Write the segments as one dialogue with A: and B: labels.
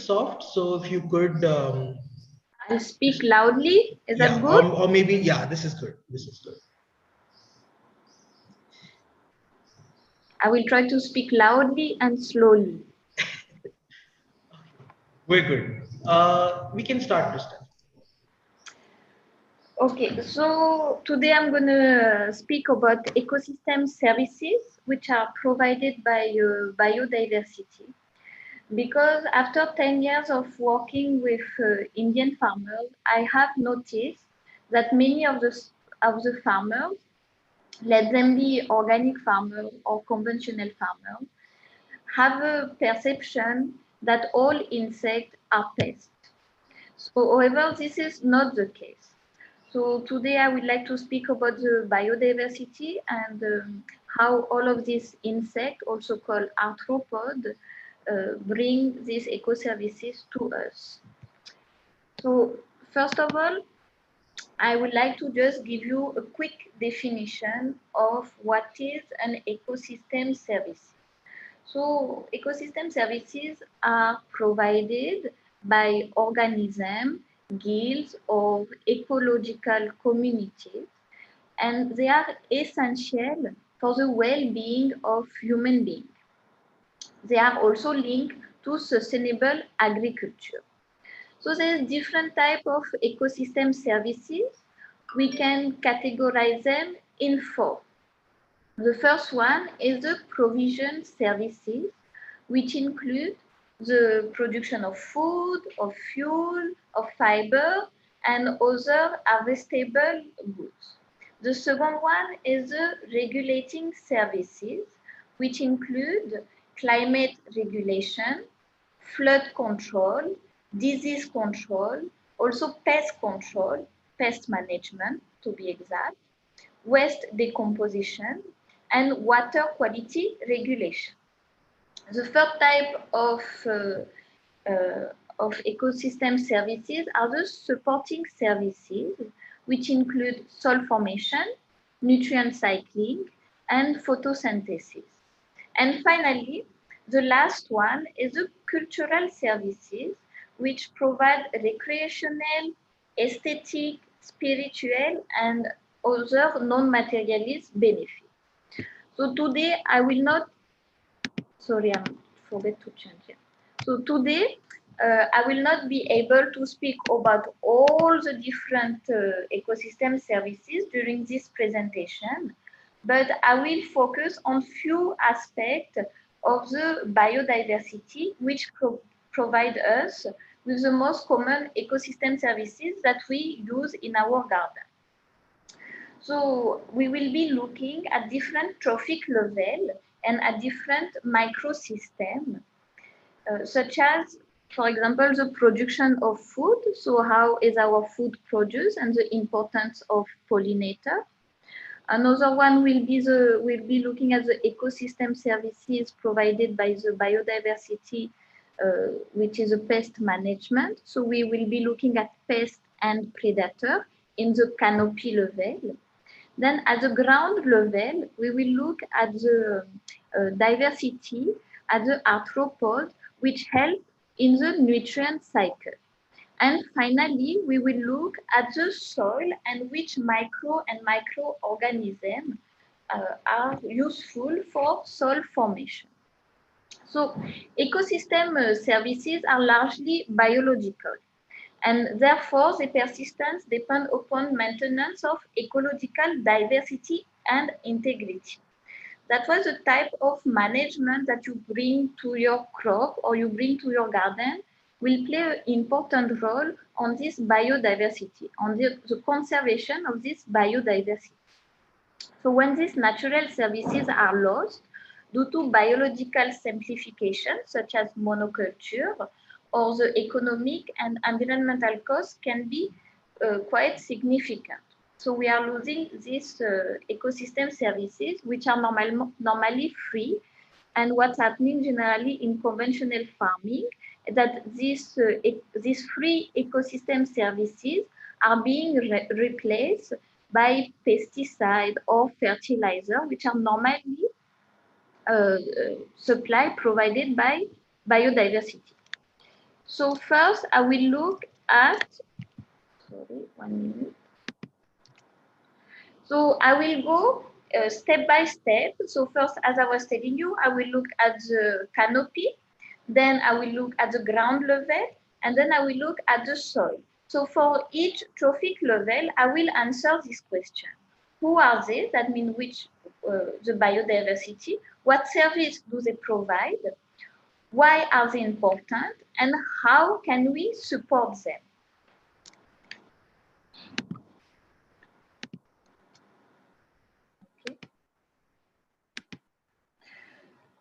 A: soft, so if you could
B: I'll speak loudly. Is that good?
A: or maybe, yeah, this is good. This is good.
B: I will try to speak loudly and slowly.
A: We're good. We can start this time.
B: Okay, so today I'm going to speak about ecosystem services which are provided by biodiversity. Because after 10 years of working with Indian farmers, I have noticed that many of the farmers, let them be organic farmers or conventional farmers, have a perception that all insects are pests. So, however, this is not the case. So today I would like to speak about the biodiversity and how all of these insects, also called arthropods, bring these eco-services to us. So first of all, I would like to just give you a quick definition of what is an ecosystem service. So ecosystem services are provided by organisms, guilds, or ecological communities, and they are essential for the well-being of human beings. They are also linked to sustainable agriculture. So there's different type of ecosystem services. We can categorize them in four. The first one is the provision services, which include the production of food, of fuel, of fiber, and other harvestable goods. The second one is the regulating services, which include climate regulation, flood control, disease control, also pest management to be exact, waste decomposition, and water quality regulation. The third type of ecosystem services are the supporting services, which include soil formation, nutrient cycling, and photosynthesis. And finally, the last one is the cultural services, which provide recreational, aesthetic, spiritual, and other non-materialist benefits. So today I will not, sorry, I forget to change it. So today I will not be able to speak about all the different ecosystem services during this presentation, but I will focus on few aspects of the biodiversity which provide us with the most common ecosystem services that we use in our garden. So we will be looking at different trophic levels and at different microsystems, such as, for example, the production of food. So how is our food produced and the importance of pollinator. Another one will be looking at the ecosystem services provided by the biodiversity, which is a pest management. So we will be looking at pest and predator in the canopy level. Then at the ground level, we will look at the diversity at the arthropods, which help in the nutrient cycle. And finally, we will look at the soil and which micro and microorganisms are useful for soil formation. So ecosystem services are largely biological, and therefore the persistence depends upon maintenance of ecological diversity and integrity. That was the type of management that you bring to your crop or you bring to your garden will play an important role on this biodiversity, on the conservation of this biodiversity. So when these natural services are lost due to biological simplification, such as monoculture, or the economic and environmental costs can be quite significant. So we are losing these ecosystem services, which are normally free. And what's happening generally in conventional farming is that these free ecosystem services are being replaced by pesticide or fertilizer, which are normally supply provided by biodiversity. So first I will look at, sorry, 1 minute. So I will go step by step. So first, as I was telling you, I will look at the canopy, then I will look at the ground level, and then I will look at the soil. So for each trophic level, I will answer this question. Who are they? That means which, the biodiversity. What service do they provide? Why are they important? And how can we support them? Okay.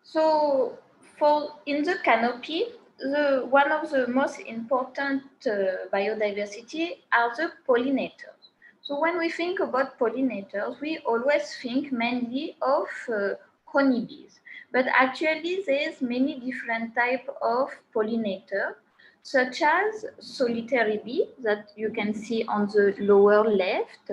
B: So in the canopy, one of the most important biodiversity are the pollinators. So when we think about pollinators, we always think mainly of honeybees. But actually, there's many different types of pollinator, such as solitary bee that you can see on the lower left.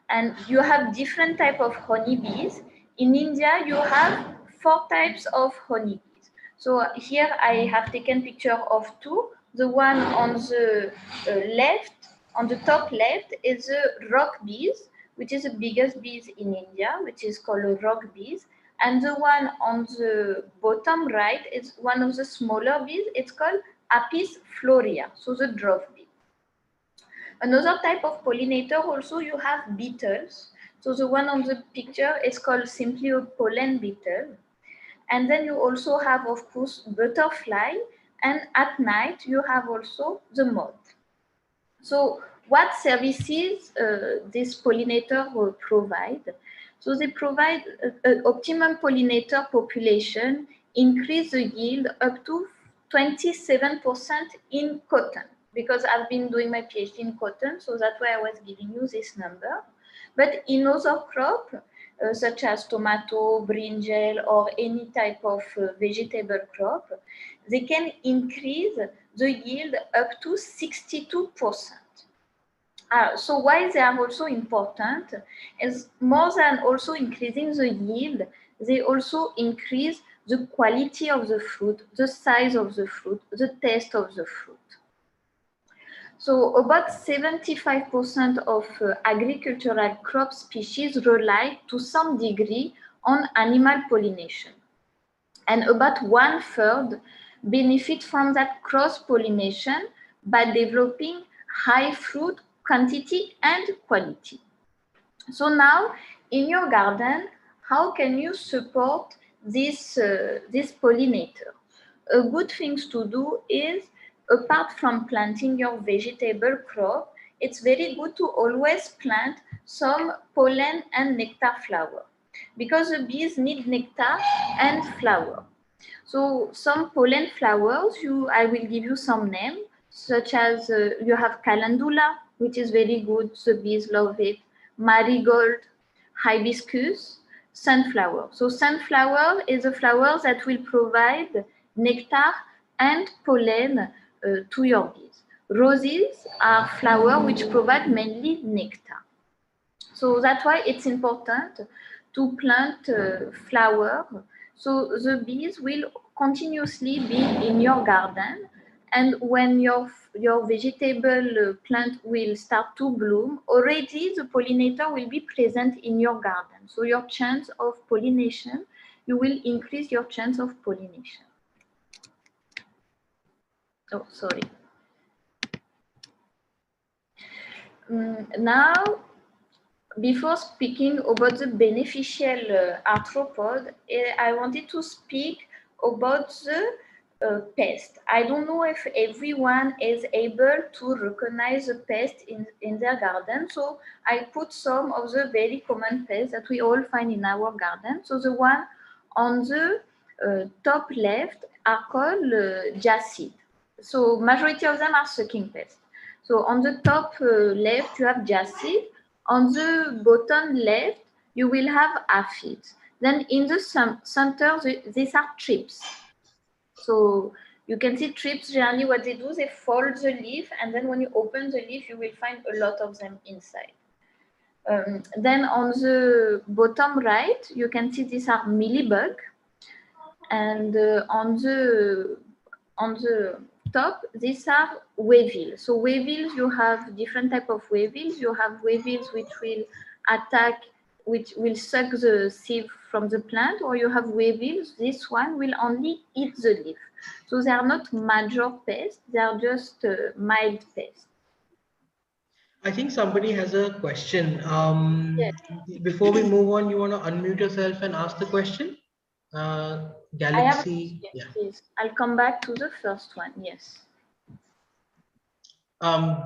B: And you have different type of honeybees. In India, you have 4 types of honeybees. So here I have taken picture of 2. The one on the left, on the top left, is the rock bees, which is the biggest bees in India, which is called a rock bees. And the one on the bottom right is one of the smaller bees. It's called Apis florea, so the dwarf bee. Another type of pollinator also you have beetles. So the one on the picture is called simply a pollen beetle. And then you also have, of course, butterfly. And at night you have also the moth. So what services this pollinator will provide? So they provide an optimum pollinator population, increase the yield up to 27% in cotton, because I've been doing my PhD in cotton, so that's why I was giving you this number. But in other crops, such as tomato, brinjal, or any type of vegetable crop, they can increase the yield up to 62%. So why they are also important is more than also increasing the yield, they also increase the quality of the fruit, the size of the fruit, the taste of the fruit. So about 75% of agricultural crop species rely to some degree on animal pollination. And about 1/3 benefit from that cross-pollination by developing high fruit quantity and quality. So now in your garden, how can you support this pollinator? A good thing to do is, apart from planting your vegetable crop, it's very good to always plant some pollen and nectar flower, because the bees need nectar and flower. So some pollen flowers, I will give you some names, such as you have calendula, which is very good, the bees love it, marigold, hibiscus, sunflower. So sunflower is a flower that will provide nectar and pollen to your bees. Roses are flowers which provide mainly nectar. So that's why it's important to plant flower. So the bees will continuously be in your garden, and when your vegetable plant will start to bloom, already the pollinator will be present in your garden. So your chance of pollination, you will increase your chance of pollination. Oh, sorry. Now, before speaking about the beneficial arthropod, I wanted to speak about the pest. I don't know if everyone is able to recognize the pest in their garden. So I put some of the very common pests that we all find in our garden. So the one on the top left are called Jasmine. So majority of them are sucking pests. So on the top left, you have Jasmine. On the bottom left, you will have aphids. Then in the center, these are thrips. So you can see thrips, generally what they do, they fold the leaf, and then when you open the leaf, you will find a lot of them inside. Then on the bottom right, you can see these are mealybug. And on the top, these are weevils. So weevils, you have different type of weevils. You have weevils which will attack, which will suck the sieve from the plant, or you have weevils, this one will only eat the leaf. So they are not major pests, they are just mild pests.
A: I think somebody has a question.
B: Yes.
A: Before we move on, you want to unmute yourself and ask the question?
B: I have a
A: Galaxy,
B: question,
A: yeah.
B: please. I'll come back to the first one, yes.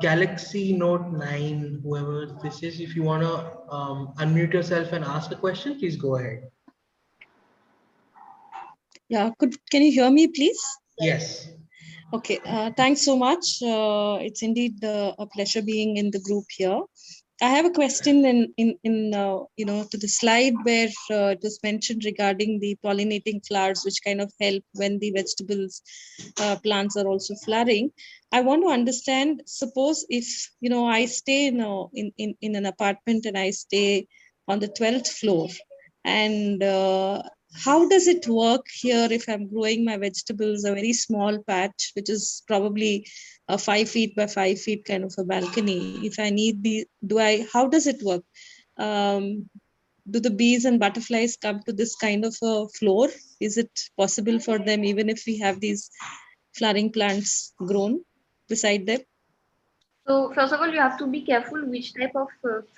A: Galaxy Note 9, whoever this is, if you want to unmute yourself and ask a question, please go ahead.
C: Yeah, can you hear me, please?
A: Yes.
C: Okay, thanks so much. It's indeed a pleasure being in the group here. I have a question to the slide where it was mentioned regarding the pollinating flowers, which kind of help when the vegetables plants are also flowering. I want to understand, suppose if, I stay in an apartment and I stay on the 12th floor, and how does it work here if I'm growing my vegetables, a very small patch, which is probably a 5 feet by 5 feet kind of a balcony? If I need how does it work? Do the bees and butterflies come to this kind of a floor? Is it possible for them, even if we have these flowering plants grown beside them?
B: So first of all, you have to be careful which type of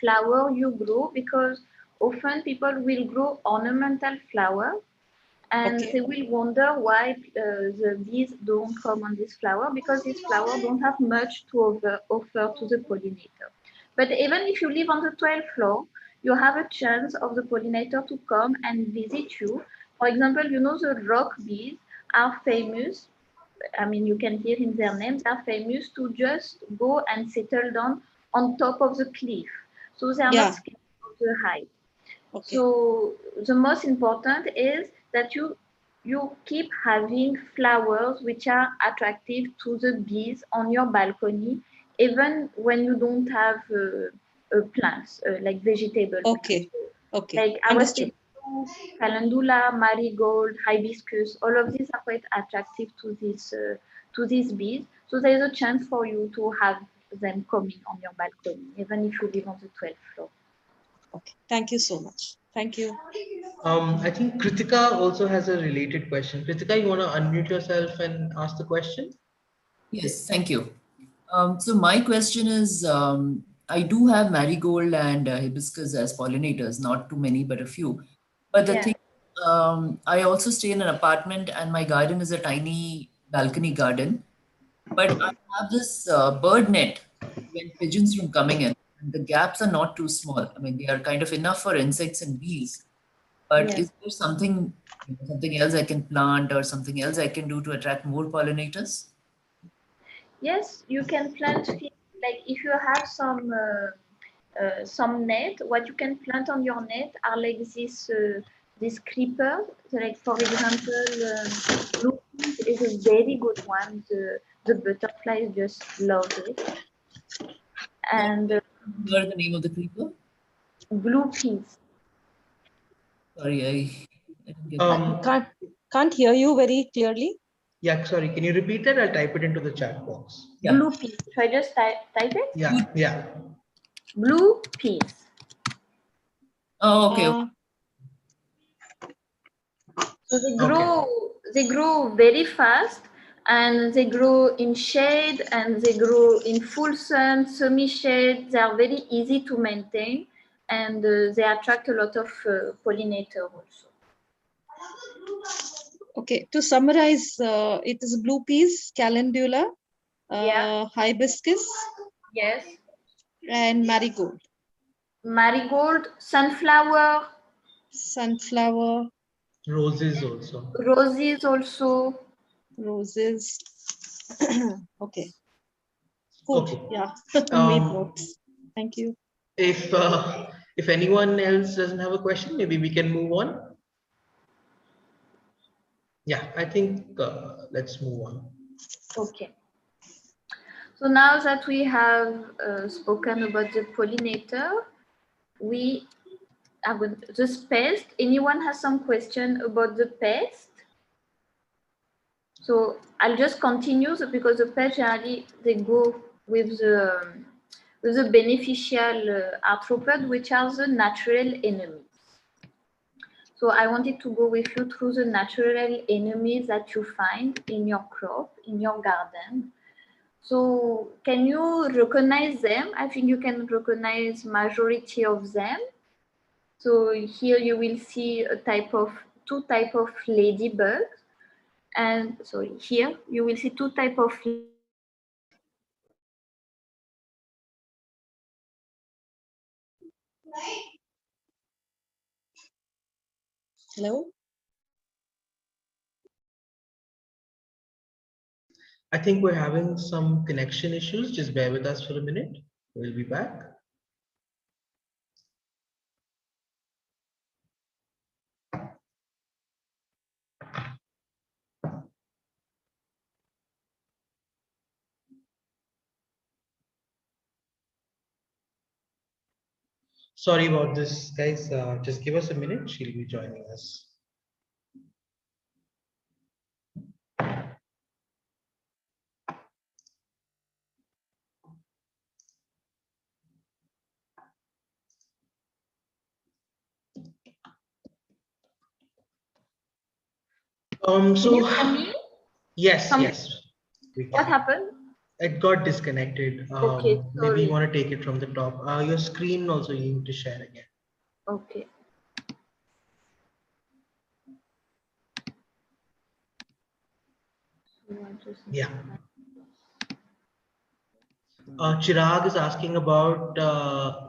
B: flower you grow, because often people will grow ornamental flower and
C: Okay.
B: they will wonder why the bees don't come on this flower, because this flower don't have much to offer to the pollinator. But even if you live on the 12th floor, you have a chance of the pollinator to come and visit you. For example, the rock bees are famous. I mean, you can hear in their names, are famous to just go and settle down on top of the cliff. So they are not scared of the height.
C: Okay.
B: So the most important is that you keep having flowers which are attractive to the bees on your balcony, even when you don't have plants like vegetables.
C: Okay. Okay.
B: Like I was saying, calendula, marigold, hibiscus, all of these are quite attractive to these bees. So there is a chance for you to have them coming on your balcony, even if you live on the 12th floor.
C: Okay. Thank you so much. Thank you.
A: I think Kritika also has a related question. Kritika, you want to unmute yourself and ask the question?
D: Yes, thank you. So my question is, I do have marigold and hibiscus as pollinators, not too many, but a few. But the thing, I also stay in an apartment and my garden is a tiny balcony garden. But I have this bird net to prevent pigeons from coming in. And the gaps are not too small. I mean, they are kind of enough for insects and bees. But is there something else I can plant or something else I can do to attract more pollinators?
B: Yes, you can plant like if you have some net, what you can plant on your net are like this creeper. So like for example, blue peas is a very good one. The butterflies just love it. And
D: What is the name of the creeper?
B: blue peas.
D: Sorry, I didn't get
C: I can't hear you very clearly.
A: Yeah, sorry. Can you repeat that? I'll type it into the chat box.
D: Yeah.
B: Blue peas. Should I just type it?
A: Yeah, yeah.
B: Blue peas.
D: Oh, okay.
B: So they grow very fast, and they grow in shade, and they grow in full sun, semi-shade. They are very easy to maintain, and they attract a lot of pollinators also.
C: Okay, to summarize, it is blue peas, calendula, hibiscus,
B: yes,
C: and marigold.
B: Marigold, sunflower,
A: roses also.
B: Roses also.
C: Roses. Okay. Cool.
A: Okay.
C: Yeah. Made notes. Thank you.
A: If anyone else doesn't have a question, maybe we can move on. Yeah, I think let's move on.
B: Okay. So now that we have spoken about the pollinator, we are going this pest. Anyone has some question about the pest? So I'll just continue because the pests generally they go with the beneficial arthropod, which are the natural enemies. So I wanted to go with you through the natural enemies that you find in your crop, in your garden. So can you recognize them? I think you can recognize majority of them. So here you will see two type of ladybugs. And sorry, here you will see two type of
C: Hello?
A: I think we're having some connection issues. Just bear with us for a minute. We'll be back. Sorry about this, guys. Just give us a minute. She'll be joining us.
B: Can you hear me?
A: Yes, yes. We
B: What
A: can.
B: happened?
A: It got disconnected.
B: Okay,
A: Maybe you
B: sorry.
A: want to take it from the top. Your screen also you need to share again.
B: Okay.
A: Yeah. Chirag is asking about,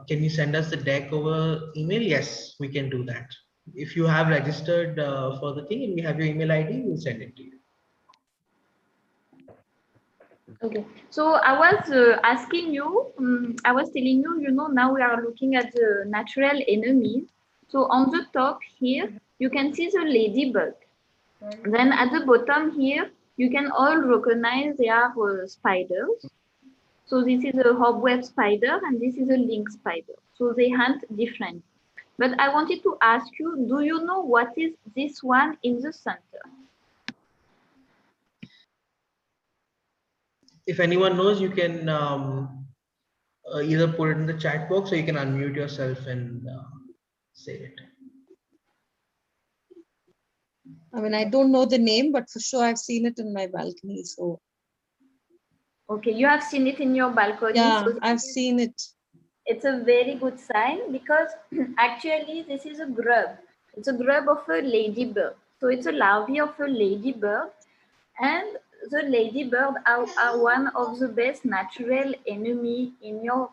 A: can you send us the deck over email? Yes, we can do that. If you have registered for the thing and we have your email ID, we'll send it to you.
B: Okay. So I was asking you, I was telling you, now we are looking at the natural enemies. So on the top here, you can see the ladybug. Then at the bottom here, you can all recognize they are spiders. So this is a hobweb spider and this is a link spider. So they hunt different. But I wanted to ask you, do you know what is this one in the center?
A: If anyone knows, you can either put it in the chat box or you can unmute yourself and say it.
C: I mean, I don't know the name, but for sure I've seen it in my balcony. So
B: Okay, you have seen it in your balcony.
C: yeah,
B: So
C: I've seen it.
B: it's a very good sign because actually this is a grub. It's a grub of a ladybird. So it's a larvae of a ladybird, and the ladybird are one of the best natural enemy in your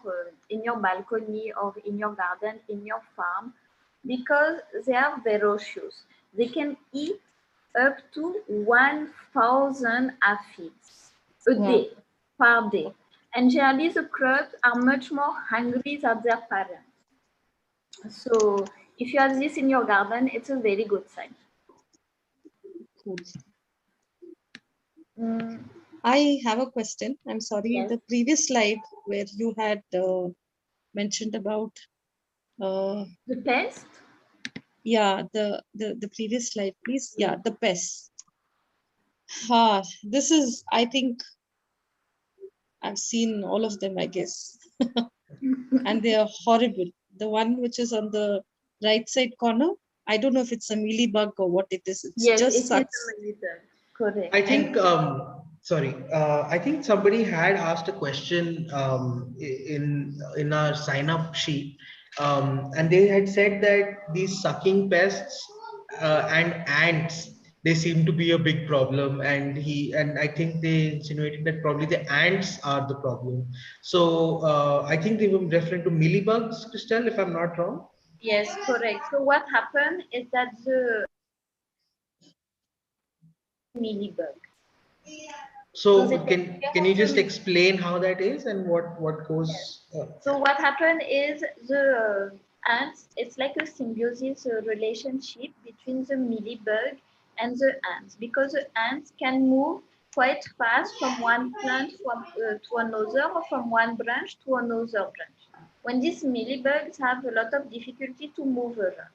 B: balcony or in your garden, in your farm, because they are ferocious. They can eat up to 1,000 aphids a day, per day. And generally, the crops are much more hungry than their parents. So if you have this in your garden, it's a very good sign.
C: Cool.
B: Mm,
C: I have a question. I'm sorry.
B: Yes.
C: The previous slide where you had mentioned about
B: the pest?
C: yeah, the previous slide, please. Yeah, the pests. This is, I think I've seen all of them, I guess. And they are horrible. The one which is on the right side corner, I don't know if it's a mealybug or what it is. It's
B: Yes,
C: just
B: it is
C: sucks.
B: a mealybug. Correct.
A: I think, sorry, I think somebody had asked a question in our sign up sheet, and they had said that these sucking pests and ants, they seem to be a big problem, and I think they insinuated that probably the ants are the problem. So I think they were referring to mealybugs, Christelle, if I'm not wrong.
B: Yes, correct. So what happened is that the mealybug.
A: So
B: they take care
A: can
B: of
A: you
B: the
A: just explain how that is and what goes?
B: So what happened is the ants, it's like a symbiosis relationship between the mealybug and the ants, because the ants can move quite fast from one plant to another, or from one branch to another branch. When these mealybugs have a lot of difficulty to move around.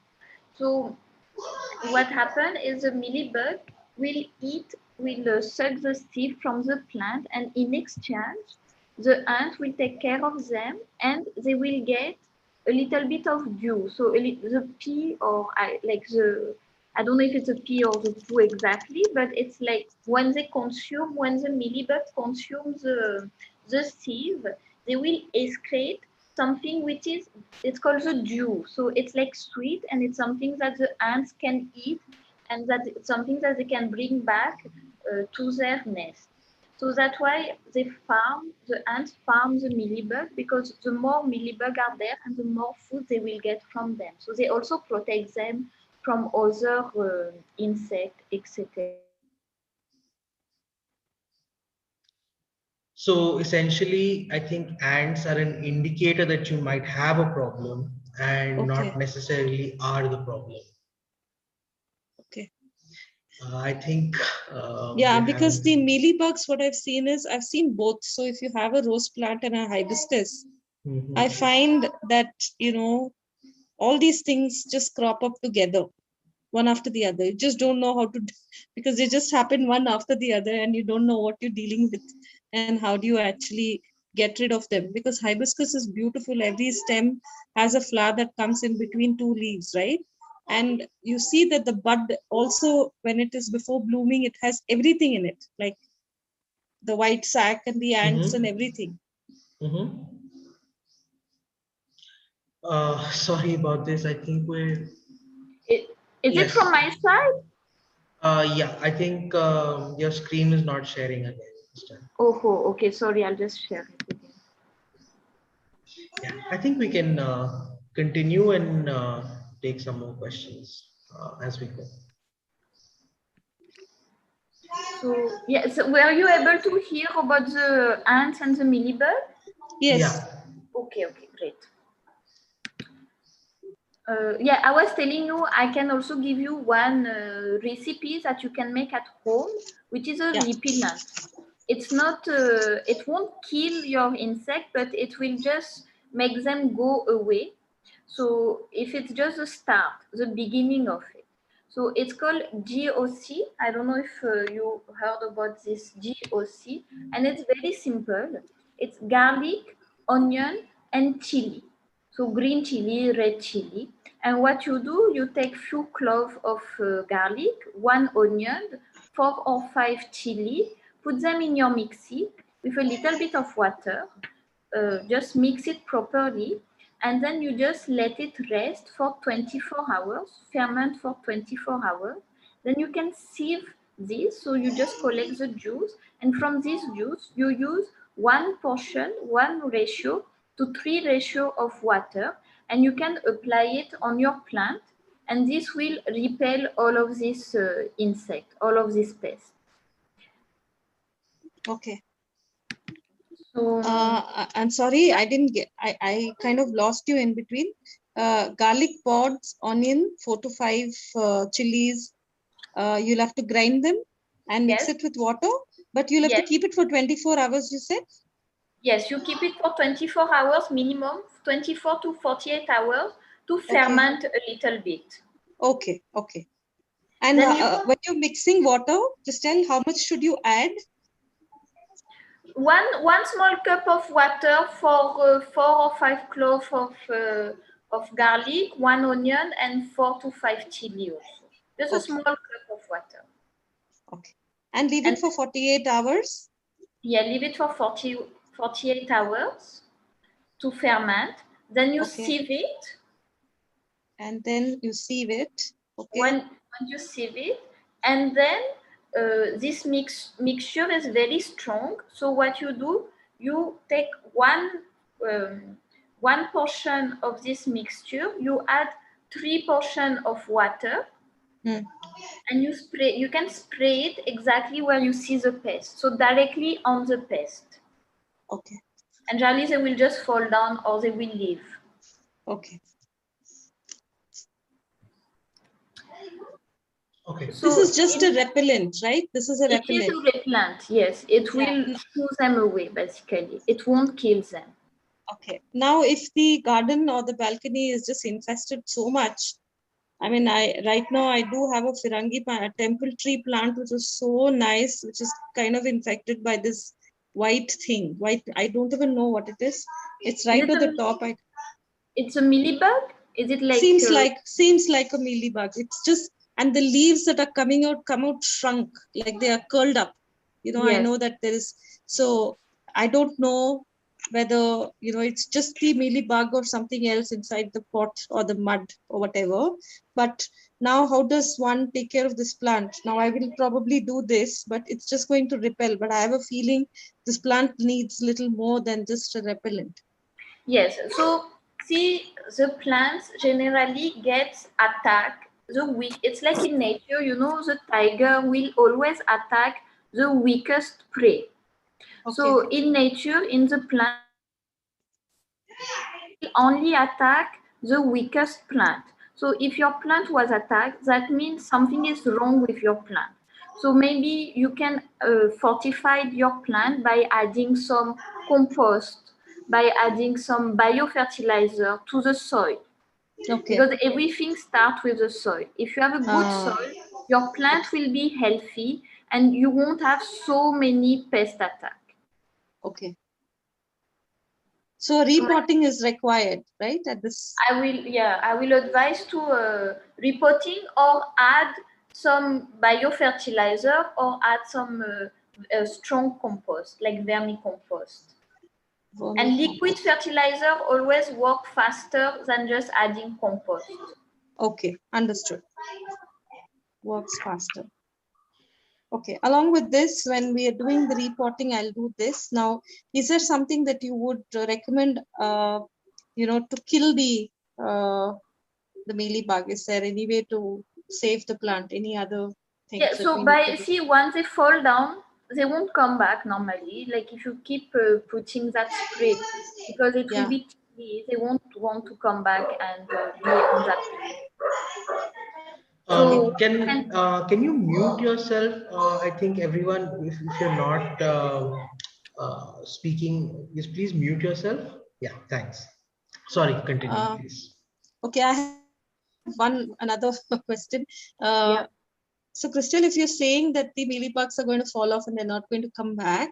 B: So what happened is the mealybug will eat will suck the sieve from the plant, and in exchange, the ant will take care of them, and they will get a little bit of dew. So the pea, or I don't know if it's a pea or the poo exactly, but it's like when the mealybug consumes the sieve, they will excrete something which is, it's called the dew. So it's like sweet, and it's something that the ants can eat, and that it's something that they can bring back to their nest. So that's why the ants farm the mealybug, because the more mealybug are there and the more food they will get from them. So they also protect them from other insects, etc.
A: So essentially, I think ants are an indicator that you might have a problem and
C: Okay.
A: not necessarily are the problem.
C: Okay.
A: I think
C: Yeah,
A: we're
C: because the
A: having.
C: mealybugs, what I've seen is I've seen both. So if you have a rose plant and a hibiscus, I
A: Mhm.
C: find that, all these things just crop up together, one after the other. You just don't know how to, because they just happen one after the other, and you don't know what you're dealing with and how do you actually get rid of them. Because hibiscus is beautiful. Every stem has a flower that comes in between two leaves, right? And you see that the bud also, when it is before blooming, it has everything in it, like the white sac and the ants and
A: Mhm.
C: everything.
A: Mhm. Sorry about this. I think we're.
B: Is it from
A: Yes.
B: my side?
A: Yeah, I think your screen is not sharing again this time.
B: Oh, okay. Sorry, I'll just share it again.
A: Yeah, I think we can continue and take some more questions as we go.
B: So, yeah, so were you able to hear about the ants and the mealybug?
C: Yes.
A: Yeah.
B: Okay, great. Yeah, I was telling you, I can also give you one recipe that you can make at home, which is a
C: Yeah.
B: repellent. It's not, it won't kill your insect, but it will just make them go away. So if it's just the start, the beginning of it. So it's called GOC. I don't know if you heard about this GOC, and it's very simple. It's garlic, onion, and chili. So green chili, red chili. And what you do, you take few cloves of garlic, one onion, 4 or 5 chili, put them in your mixie with a little bit of water. Just mix it properly, and then you just let it rest for 24 hours, ferment for 24 hours. Then you can sieve this, so you just collect the juice, and from this juice you use one ratio to 3 ratio of water, and you can apply it on your plant, and this will repel all of these insects, all of these pests.
C: Okay.
B: So
C: I'm sorry, I didn't get, I kind of lost you in between. Garlic pods, onion, 4 to 5 chilies. You'll have to grind them and mix
B: yes,
C: it with water, but you'll have to
B: yes.
C: keep it for 24 hours, you said?
B: Yes, you keep it for 24 hours minimum, 24 to 48 hours to
C: Okay.
B: ferment a little bit.
C: Okay. Okay. And
B: Then you
C: when you're mixing water, just tell how much should you add?
B: one small cup of water for 4 or 5 cloves of garlic, 1 onion, and 4 to 5 chili also. Just a
C: Okay.
B: small cup of water.
C: Okay. And leave
B: And
C: it for 48 hours?
B: yeah, leave it for 48 hours to ferment. Then you
C: Okay.
B: sieve it.
C: And then you sieve it. Okay.
B: When you sieve it, and then this mixture is very strong. So what you do, you take one portion of this mixture, you add 3 portions of water,
C: Hmm.
B: and you can spray it exactly where you see the pest, so directly on the pest,
C: Okay.
B: and generally they will just fall down or they will leave.
C: Okay.
A: Okay.
C: This
B: So
C: is just a repellent, right? This is a
B: it is
C: repellent.
B: a repellent, yes. It
C: Yeah.
B: will shoo them away, basically. It won't kill them.
C: Okay. Now, if the garden or the balcony is just infested so much, I mean, right now I do have a Fungi a temple tree plant, which is so nice, which is kind of infected by this white thing. White, I don't even know what it is. It's right to the top.
B: It's a mealybug? Is it like
C: seems like a mealybug. It's just, and the leaves that are coming out come out shrunk, like they are curled up. You know, yes. I know that there is, so I don't know whether, you know, it's just the mealybug or something else inside the pot or the mud or whatever. But now how does one take care of this plant? Now I will probably do this, but it's just going to repel. But I have a feeling this plant needs little more than just a repellent.
B: Yes, so see, the plants generally gets attacked the weak. It's like in nature, you know, the tiger will always attack the weakest prey. Okay. So in nature, in the plant, will only attack the weakest plant. So if your plant was attacked, that means something is wrong with your plant. So maybe you can fortify your plant by adding some compost, by adding some biofertilizer to the soil. Okay. Because everything starts with the soil. If you have a good soil, your plant will be healthy and you won't have so many pest attacks.
C: Okay. So repotting is required, right? At this,
B: I will advise to repotting or add some biofertilizer or add some strong compost like vermicompost. And liquid fertilizer always work faster than just adding compost.
C: Okay, understood. Works faster. Okay, along with this, when we are doing the repotting, I'll do this. Now, is there something that you would recommend, you know, to kill the mealybug? Is there any way to save the plant? Any other things?
B: Yeah, so once they fall down, they won't come back normally. Like if you keep putting that spray, because it will be chilly, they won't want to come back and be on that place.
A: So can you mute yourself? I think everyone, if you're not speaking, please mute yourself. Yeah, thanks. Sorry, continue, please.
C: Okay, I have another question. So, Crystal, if you're saying that the mealybugs are going to fall off and they're not going to come back,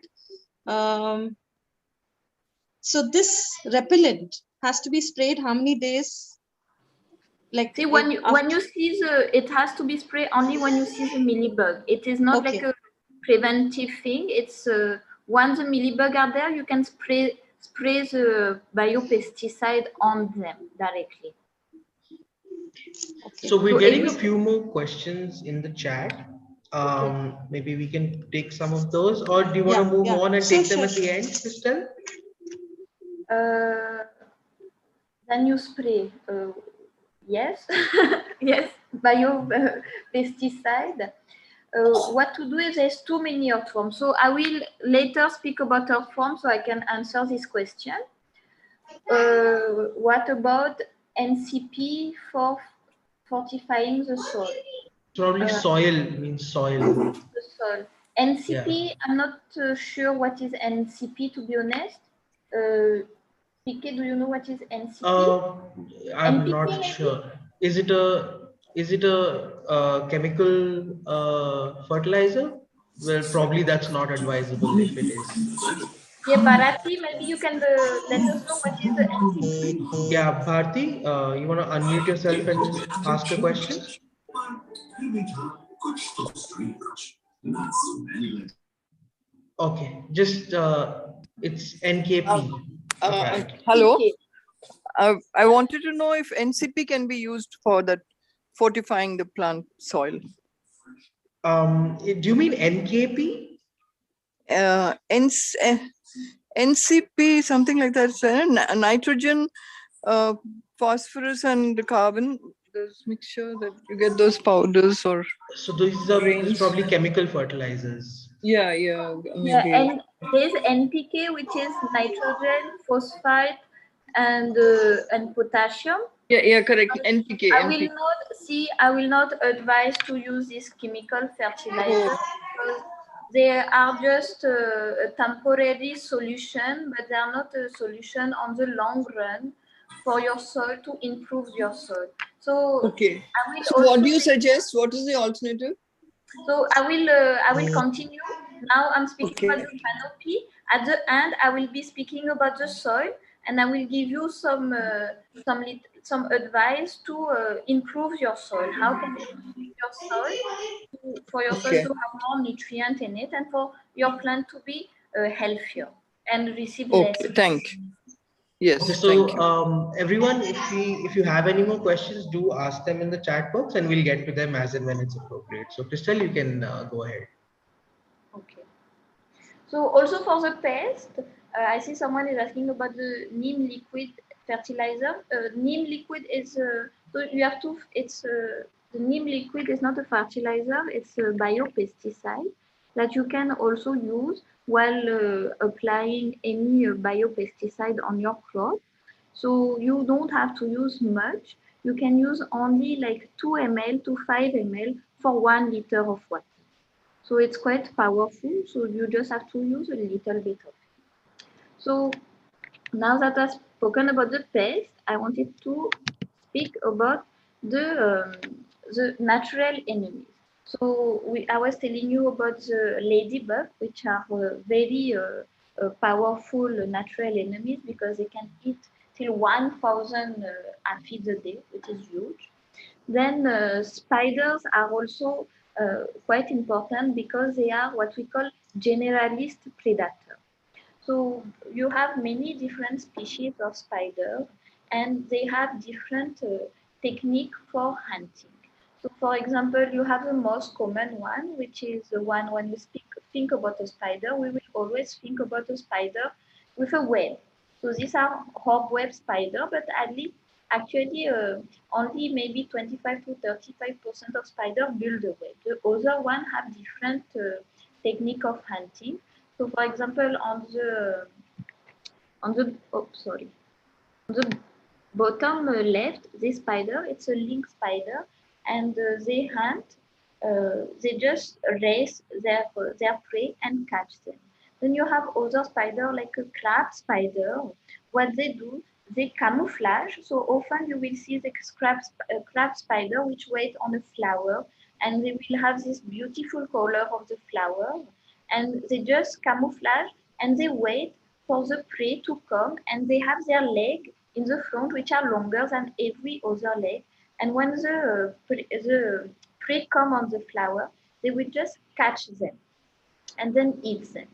C: so this repellent has to be sprayed how many days? Like
B: when you see it has to be sprayed only when you see the mealybug. It is not like a preventive thing. It's once the mealybug are there, you can spray the biopesticide on them directly.
A: Okay. So we're getting a few more questions in the chat. Maybe we can take some of those, or do you want to move on and take them at the end, Crystal?
B: Then you spray. Yes, yes, biopesticide. What to do is there's too many earthworms. So I will later speak about earthworms so I can answer this question. What about NCP for fortifying the soil?
A: Probably soil means soil.
B: The soil. NCP, I'm not sure what is NCP, to be honest. PK, do you know what is NCP?
A: I'm NPK, not sure. Is it a chemical fertilizer? Well, probably that's not advisable if it is.
B: Yeah, Bharati, maybe you can let us know what is the NCP.
A: Yeah, Bharati, you want to unmute yourself and ask a question? Okay, just it's NKP.
E: Hello. I wanted to know if NCP can be used for that fortifying the plant soil.
A: Do you mean NKP?
E: NCP, something like that. Nitrogen, phosphorus, and carbon. Those mixture that you get those powders or.
A: So these are probably chemical fertilizers.
E: Yeah.
B: And there's NPK, which is nitrogen, phosphate, and potassium.
E: Yeah, correct. NPK.
B: I will not advise to use this chemical fertilizer because they are just a temporary solution, but they are not a solution on the long run for your soil to improve your soil. So
E: Okay.
B: I will
E: So what do you
B: also
E: suggest? What is the alternative?
B: so I will continue. Now I'm speaking about the canopy. At the end, I will be speaking about the soil, and I will give you some advice to improve your soil. How can you improve your soil for your soil to have more nutrient in it, and for your plant to be healthier and receive less.
E: Okay, thank you. Yes,
A: Okay,
E: thank
A: so
E: you.
A: everyone, if you have any more questions, do ask them in the chat box, and we'll get to them as and when it's appropriate. So, Crystal, you can go ahead.
B: Okay. So also for the pest, I see someone is asking about the Neem liquid fertilizer. Neem liquid is so you have to. It's the Neem liquid is not a fertilizer. It's a biopesticide that you can also use while applying any biopesticide on your crop. So you don't have to use much. You can use only like 2 ml to 5 ml for 1 liter of water. So it's quite powerful. So you just have to use a little bit of it. So now that I've spoken about the pest, I wanted to speak about the natural enemies. So I was telling you about the ladybug, which are very powerful natural enemies because they can eat till 1,000 aphids a day, which is huge. Then spiders are also quite important because they are what we call generalist predator. So you have many different species of spiders and they have different technique for hunting. So for example, you have the most common one, which is the one when we think about a spider, we will always think about a spider with a web. So these are web spider, but actually only maybe 25 to 35% of spider build a web. The other one have different technique of hunting. So for example, on the bottom left, this spider, it's a link spider, and they hunt. They just race their prey and catch them. Then you have other spider like a crab spider. What they do, they camouflage. So often you will see the crab spider which wait on a flower, and they will have this beautiful color of the flower, and they just camouflage and they wait for the prey to come, and they have their leg in the front which are longer than every other leg. And when the prey come on the flower, they will just catch them and then eat them.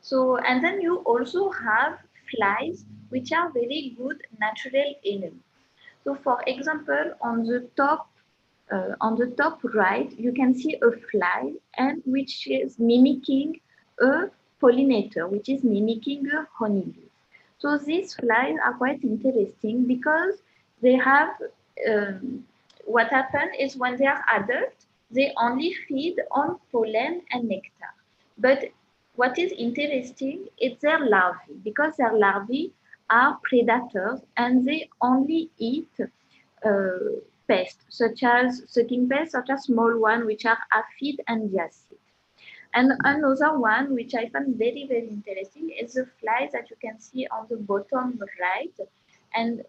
B: So, and then you also have flies, which are very good natural enemy. So for example, on the top right, you can see a fly and which is mimicking a pollinator, which is mimicking a honeybee. So these flies are quite interesting because they have, what happens is when they are adult, they only feed on pollen and nectar. But what is interesting is their larvae, because their larvae are predators and they only eat pests, such as sucking pests, such as small ones, which are aphid and diacid. And another one, which I find very, very interesting, is the flies that you can see on the bottom right. And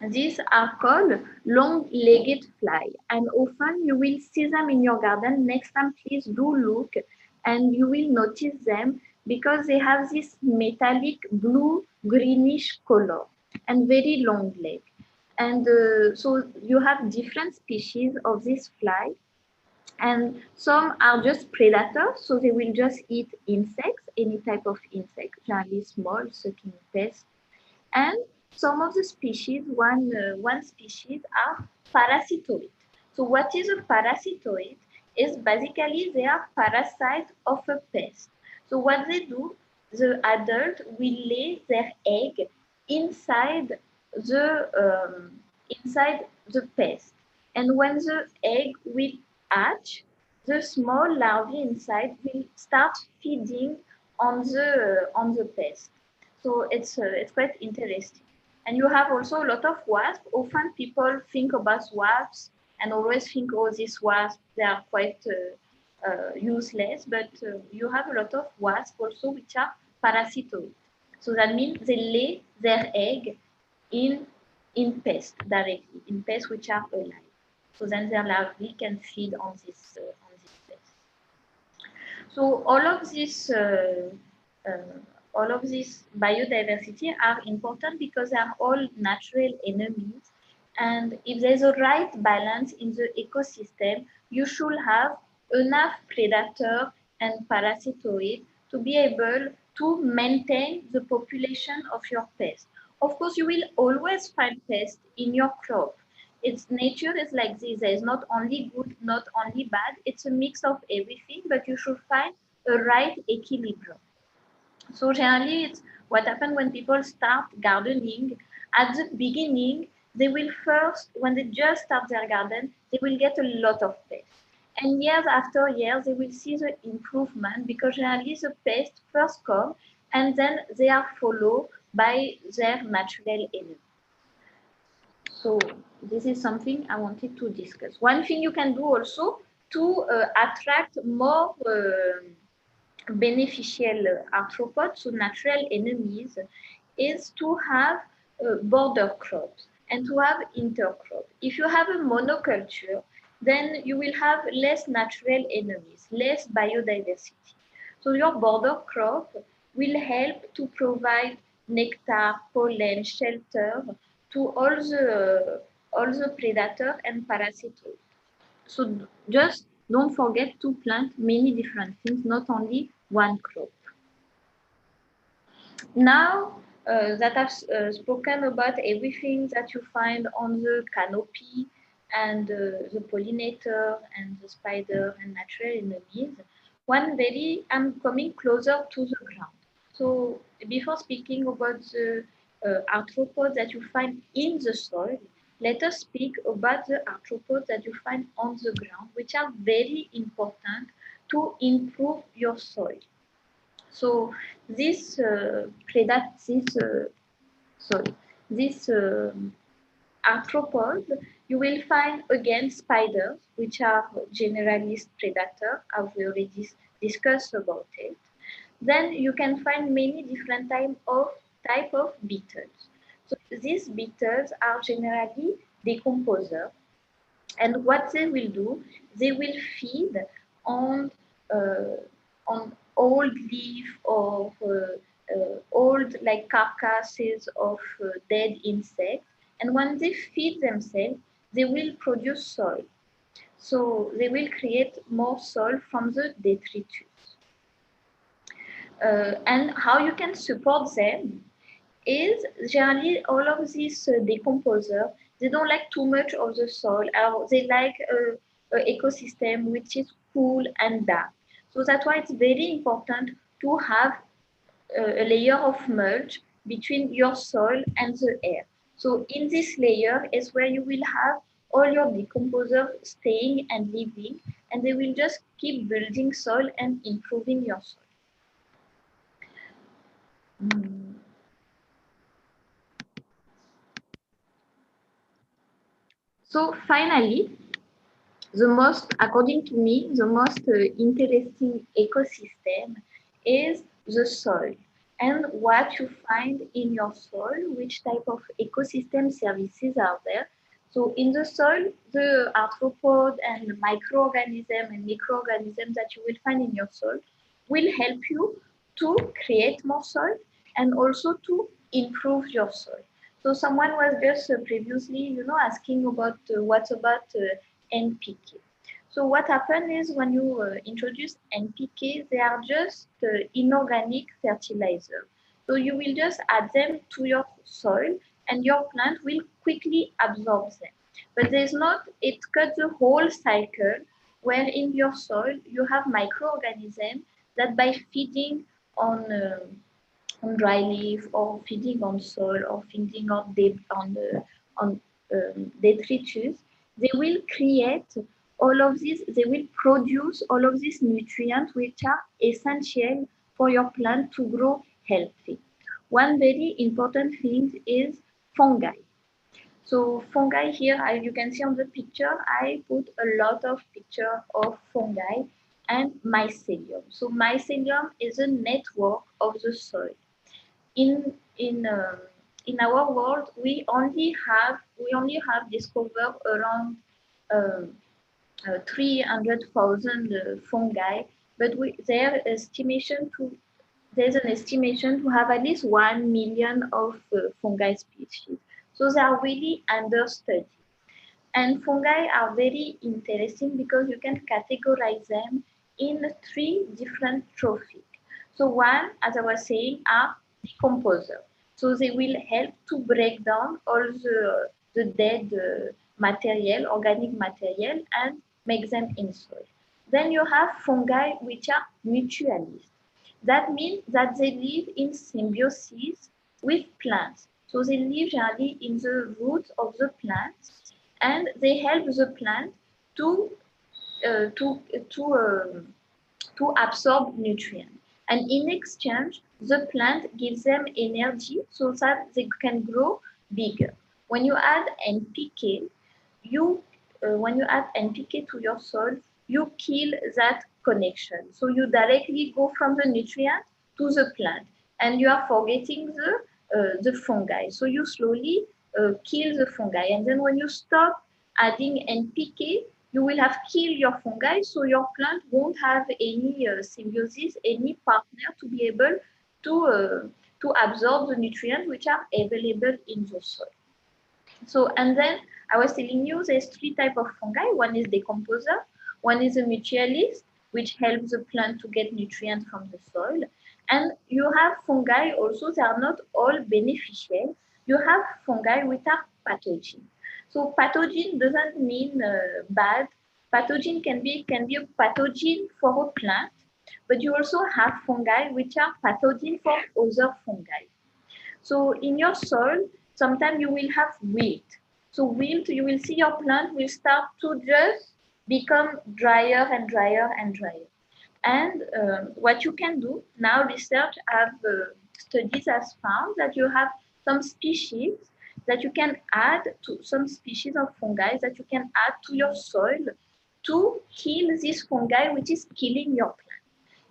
B: these are called long-legged fly. And often you will see them in your garden. Next time, please do look and you will notice them because they have this metallic blue greenish color and very long leg. And so you have different species of this fly, and some are just predators, so they will just eat insects, any type of insect, generally small sucking pests. And some of the species, one species are parasitoid. So what is a parasitoid? Is basically they are parasites of a pest. So what they do, the adult will lay their egg inside the pest, and when the egg will hatch, the small larvae inside will start feeding on the pest. So it's quite interesting. And you have also a lot of wasps. Often people think about wasps and always think, oh, these wasps, they are quite useless. But you have a lot of wasps also which are parasitoid. So that means they lay their egg in in pests directly, in pests which are alive. So then their larvae can feed on this pest. So uh, all of this biodiversity are important because they are all natural enemies. And if there's a right balance in the ecosystem, you should have enough predator and parasitoid to be able to maintain the population of your pest. Of course, you will always find pests in your crop. Its nature is like this. There is not only good, not only bad. It's a mix of everything, but you should find a right equilibrium. So generally, it's what happens when people start gardening. At the beginning, they will first, when they just start their garden, they will get a lot of pests. And years after years, they will see the improvement because generally the pests first come and then they are followed by their natural enemy. So this is something I wanted to discuss. One thing you can do also to attract more beneficial arthropods, so natural enemies, is to have border crops and to have intercrop. If you have a monoculture, then you will have less natural enemies, less biodiversity. So your border crop will help to provide nectar, pollen, shelter to all the predator and parasitoid. So just don't forget to plant many different things, not only one crop. Now that I've spoken about everything that you find on the canopy and the pollinator and the spider and natural enemies, I'm coming closer to the ground. So before speaking about the arthropods that you find in the soil, let us speak about the arthropods that you find on the ground, which are very important to improve your soil. So this this arthropods, you will find again spiders, which are generalist predator, as we already discussed about it. Then you can find many different type of beetles. So these beetles are generally decomposers, and what they will do, they will feed on uh, on old leaf or old like carcasses of dead insects, and when they feed themselves, they will produce soil. So they will create more soil from the detritus. And how you can support them is generally all of these decomposer, they don't like too much of the soil, or they like a ecosystem which is cool and dark. So that's why it's very important to have a layer of mulch between your soil and the air. So in this layer is where you will have all your decomposer staying and living, and they will just keep building soil and improving your soil. So finally, according to me, the most interesting ecosystem is the soil and what you find in your soil, which type of ecosystem services are there. So in the soil, the arthropod and microorganism and microorganisms that you will find in your soil will help you to create more soil and also to improve your soil. So someone was just previously, asking about what's about NPK. So what happens is when you introduce NPK, they are just inorganic fertilizer. So you will just add them to your soil and your plant will quickly absorb them. But there's not, it cuts the whole cycle where in your soil you have microorganisms that by feeding on dry leaf or feeding on soil or feeding on detritus, they will create all of these, they will produce all of these nutrients which are essential for your plant to grow healthy. One very important thing is fungi. So fungi here, you can see on the picture, I put a lot of picture of fungi and mycelium. So mycelium is a network of the soil. In in our world, we only have discovered around 300,000 fungi, but there's an estimation to have at least 1 million of fungi species. So they are really understudied. And fungi are very interesting because you can categorize them in 3 different trophic. So one, as I was saying, are decomposer. So they will help to break down all the dead material, organic material, and make them in soil. Then you have fungi which are mutualists. That means that they live in symbiosis with plants. So they live generally in the roots of the plants, and they help the plant to uh, to to um, to absorb nutrients. And in exchange, the plant gives them energy so that they can grow bigger. When you add NPK, you when you add NPK to your soil, you kill that connection. So you directly go from the nutrient to the plant, and you are forgetting the fungi. So you slowly kill the fungi, and then when you stop adding NPK, you will have killed your fungi, so your plant won't have any symbiosis, any partner to be able to absorb the nutrients which are available in the soil. So, and then I was telling you there's 3 types of fungi. One is decomposer, one is a mutualist, which helps the plant to get nutrients from the soil. And you have fungi also, they are not all beneficial. You have fungi which are pathogen. So pathogen doesn't mean bad. Pathogen can be a pathogen for a plant, but you also have fungi which are pathogen for other fungi. So in your soil, sometimes you will have wilt. So wilt, you will see your plant will start to just become drier and drier and drier. And what you can do, now research have studies has found that you have some species that you can add to some species of fungi that you can add to your soil to kill this fungi which is killing your plant.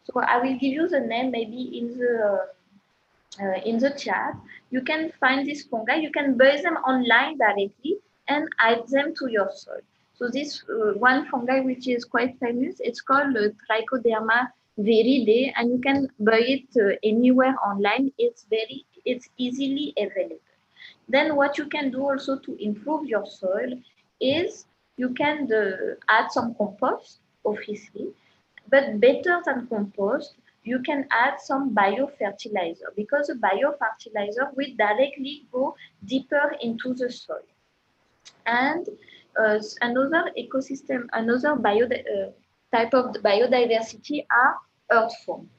B: So I will give you the name maybe in the chat. You can find these fungi, you can buy them online directly and add them to your soil. So this one fungi which is quite famous, it's called Trichoderma viride, and you can buy it anywhere online. It's easily available. Then what you can do also to improve your soil is you can add some compost, obviously, but better than compost, you can add some biofertilizer, because the biofertilizer will directly go deeper into the soil. And another ecosystem, another type of biodiversity are earth forms.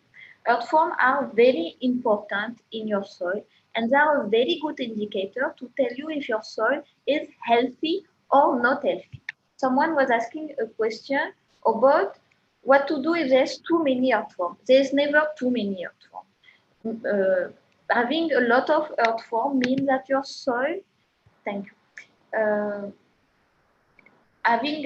B: Earth forms are very important in your soil, and they are a very good indicator to tell you if your soil is healthy or not healthy. Someone was asking a question about what to do if there's too many earth forms. There's never too many earth forms. Having a lot of earth form means that your soil, thank you, having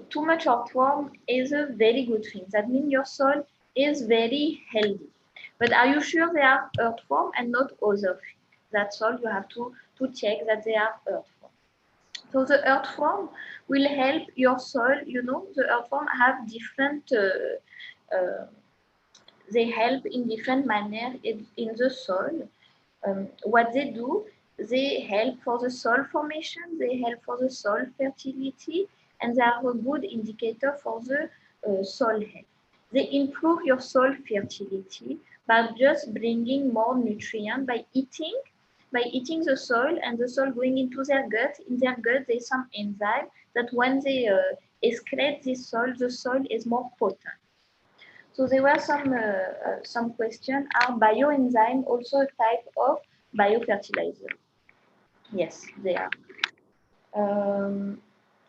B: too much earthworm is a very good thing. That means your soil is very healthy. But are you sure they are earthworm and not other things? That's all. You have to check that they are earthworm. So the earthworm will help your soil. You know, the earthworm have different. They help in different manner in the soil. What they do, they help for the soil formation, they help for the soil fertility, and they are a good indicator for the soil health. They improve your soil fertility by just bringing more nutrients by eating the soil, and the soil going into their gut. In their gut, there's some enzyme that when they excrete this soil, the soil is more potent. So there were some questions. Are bioenzyme also a type of biofertilizer? Yes, they are.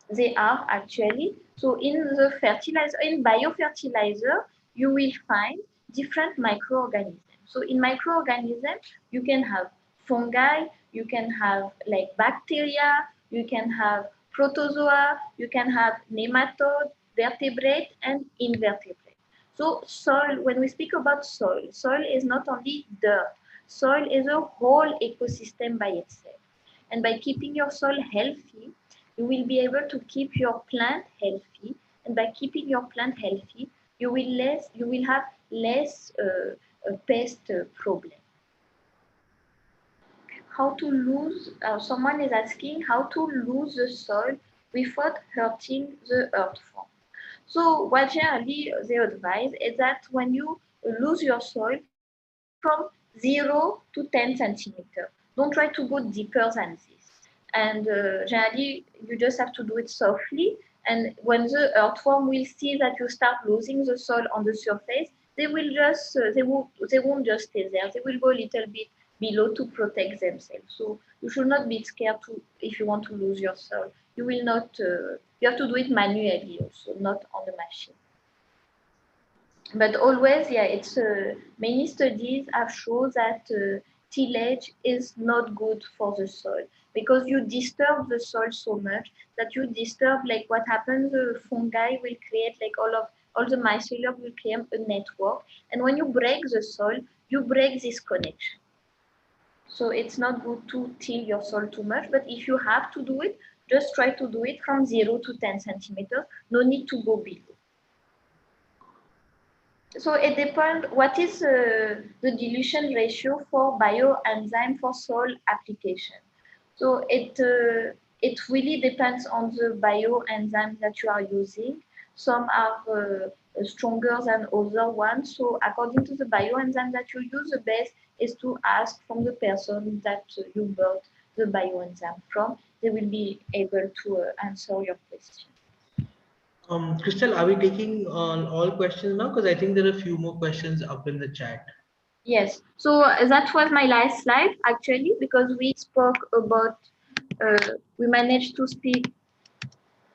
B: They are actually. So in the fertilizer, in biofertilizer, you will find different microorganisms. So in microorganisms, you can have fungi, you can have like bacteria, you can have protozoa, you can have nematode, vertebrate, and invertebrate. So soil, when we speak about soil, soil is not only dirt. soil is a whole ecosystem by itself. And by keeping your soil healthy, you will be able to keep your plant healthy. And by keeping your plant healthy, you will have less pest problem. How to lose, someone is asking how to lose the soil without hurting the earth form. So what generally they advise is that when you lose your soil, do it from 0 to 10 centimeters. Don't try to go deeper than this. And generally, you just have to do it softly. And when the earthworm will see that you start losing the soil on the surface, they will just they won't just stay there. They will go a little bit below to protect themselves. So you should not be scared to if you want to lose your soil. You will not. You have to do it manually also, not on the machine. But always, yeah, it's many studies have shown that tillage is not good for the soil because you disturb the soil so much that you disturb like what happens. The fungi will create like all the mycelium will create a network, and when you break the soil, you break this connection. So it's not good to till your soil too much, but if you have to do it, just try to do it from 0 to 10 centimeters. No need to go below. So it depends what is the dilution ratio for bioenzyme for soil application. So it really depends on the bioenzyme that you are using. Some are stronger than other ones. So according to the bioenzyme that you use, the best is to ask from the person that you bought the bioenzyme from. They will be able to answer your question.
A: Crystal, are we taking all questions now? Because I think there are a few more questions up in the chat.
B: Yes, so that was my last slide actually, because we spoke about, we managed to speak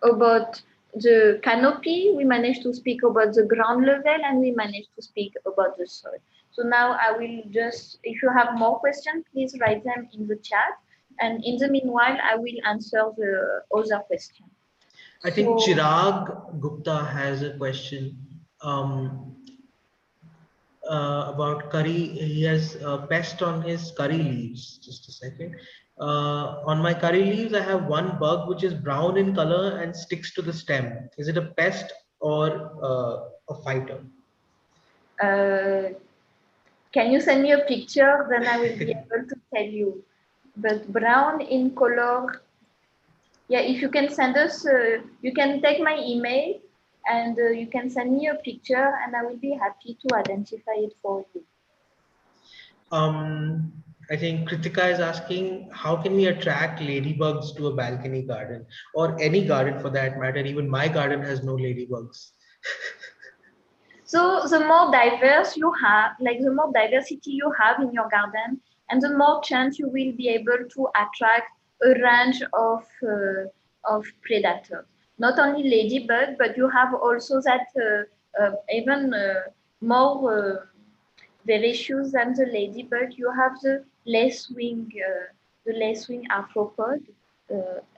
B: about the canopy, we managed to speak about the ground level, and we managed to speak about the soil. So now I will just, if you have more questions, please write them in the chat. And in the meanwhile, I will answer the other question.
A: I think Chirag Gupta has a question about curry. He has pest on his curry leaves. Just a second. On my curry leaves, I have one bug which is brown in color and sticks to the stem. Is it a pest or a fighter?
B: Can you send me a picture? Then I will be able to tell you. But brown in color, yeah, if you can send us, you can take my email and you can send me a picture and I will be happy to identify it for you.
A: I think Kritika is asking, how can we attract ladybugs to a balcony garden or any garden for that matter? Even my garden has no ladybugs.
B: So the more diverse you have, like the more diversity you have in your garden, and the more chance you will be able to attract a range of predators. Not only ladybug, but you have also that even more varieties than the ladybug. You have the lacewing arthropod,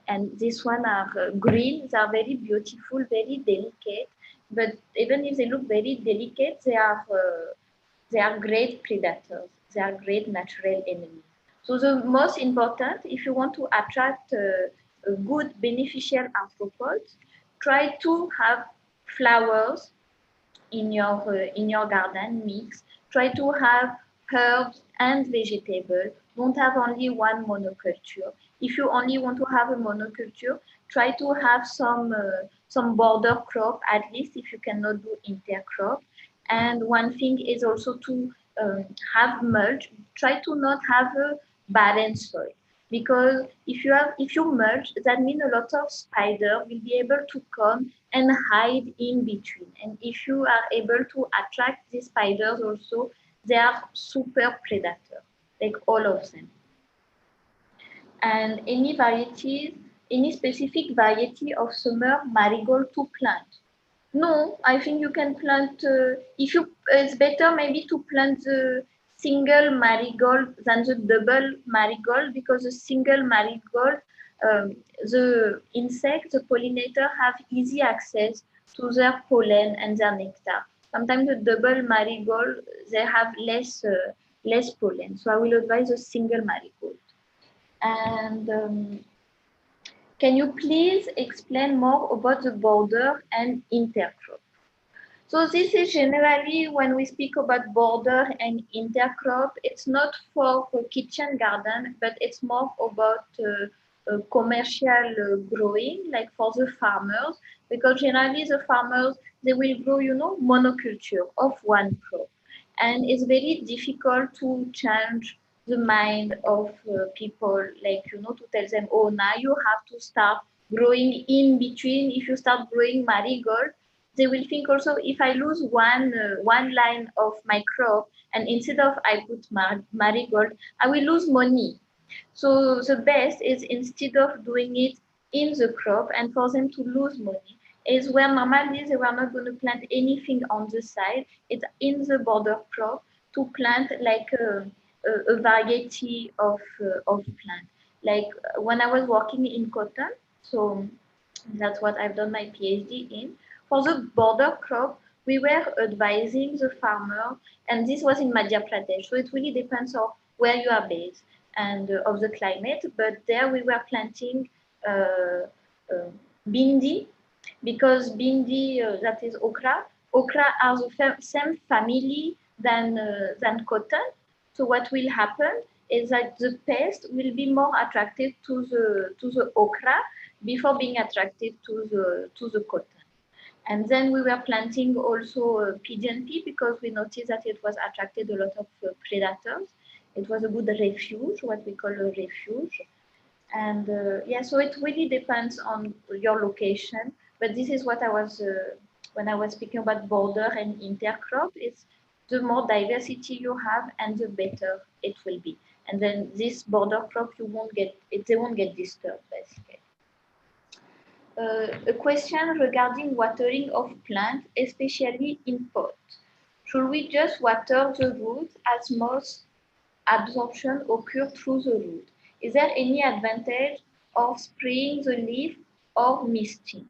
B: and this one are green. They are very beautiful, very delicate. But even if they look very delicate, they are great predators. They are great natural enemies. So the most important, if you want to attract good beneficial arthropods, try to have flowers in your garden mix. Try to have herbs and vegetables. Don't have only one monoculture. If you only want to have a monoculture, try to have some border crop at least if you cannot do intercrop. And one thing is also to have mulch. Try to not have a barren soil, because if you merge, that means a lot of spider will be able to come and hide in between. And if you are able to attract these spiders also, they are super predators, like all of them. And any varieties, any specific variety of summer marigold to plant? No, I think you can plant, it's better maybe to plant the single marigold than the double marigold, because the single marigold, the insects, the pollinator have easy access to their pollen and their nectar. Sometimes the double marigold, they have less less pollen. So I will advise a single marigold. And can you please explain more about the border and intercrop? So this is generally when we speak about border and intercrop, it's not for a kitchen garden, but it's more about commercial growing, like for the farmers, because generally the farmers, they will grow, monoculture of one crop. And it's very difficult to change the mind of people, like, to tell them, oh, now you have to start growing in between. If you start growing marigold, they will think also, if I lose one line of my crop and instead of I put marigold, I will lose money. So the best is, instead of doing it in the crop and for them to lose money, is where normally they were not going to plant anything on the side. It's in the border crop to plant like a variety of plant. Like when I was working in cotton, so that's what I've done my PhD in. For the border crop, we were advising the farmer, and this was in Madhya Pradesh. So it really depends on where you are based and of the climate. But there we were planting bindi, because bindi, that is okra. Okra are the same family than cotton. So what will happen is that the pest will be more attractive to the okra before being attractive to the cotton. And then we were planting also pigeon pea, because we noticed that it was attracted a lot of predators. It was a good refuge, what we call a refuge. And yeah, so it really depends on your location. But this is what I was, when I was speaking about border and intercrop, it's the more diversity you have and the better it will be. And then this border crop, they won't get disturbed, basically. A question regarding watering of plants, especially in pots. Should we just water the roots, as most absorption occurs through the root? Is there any advantage of spraying the leaf or misting?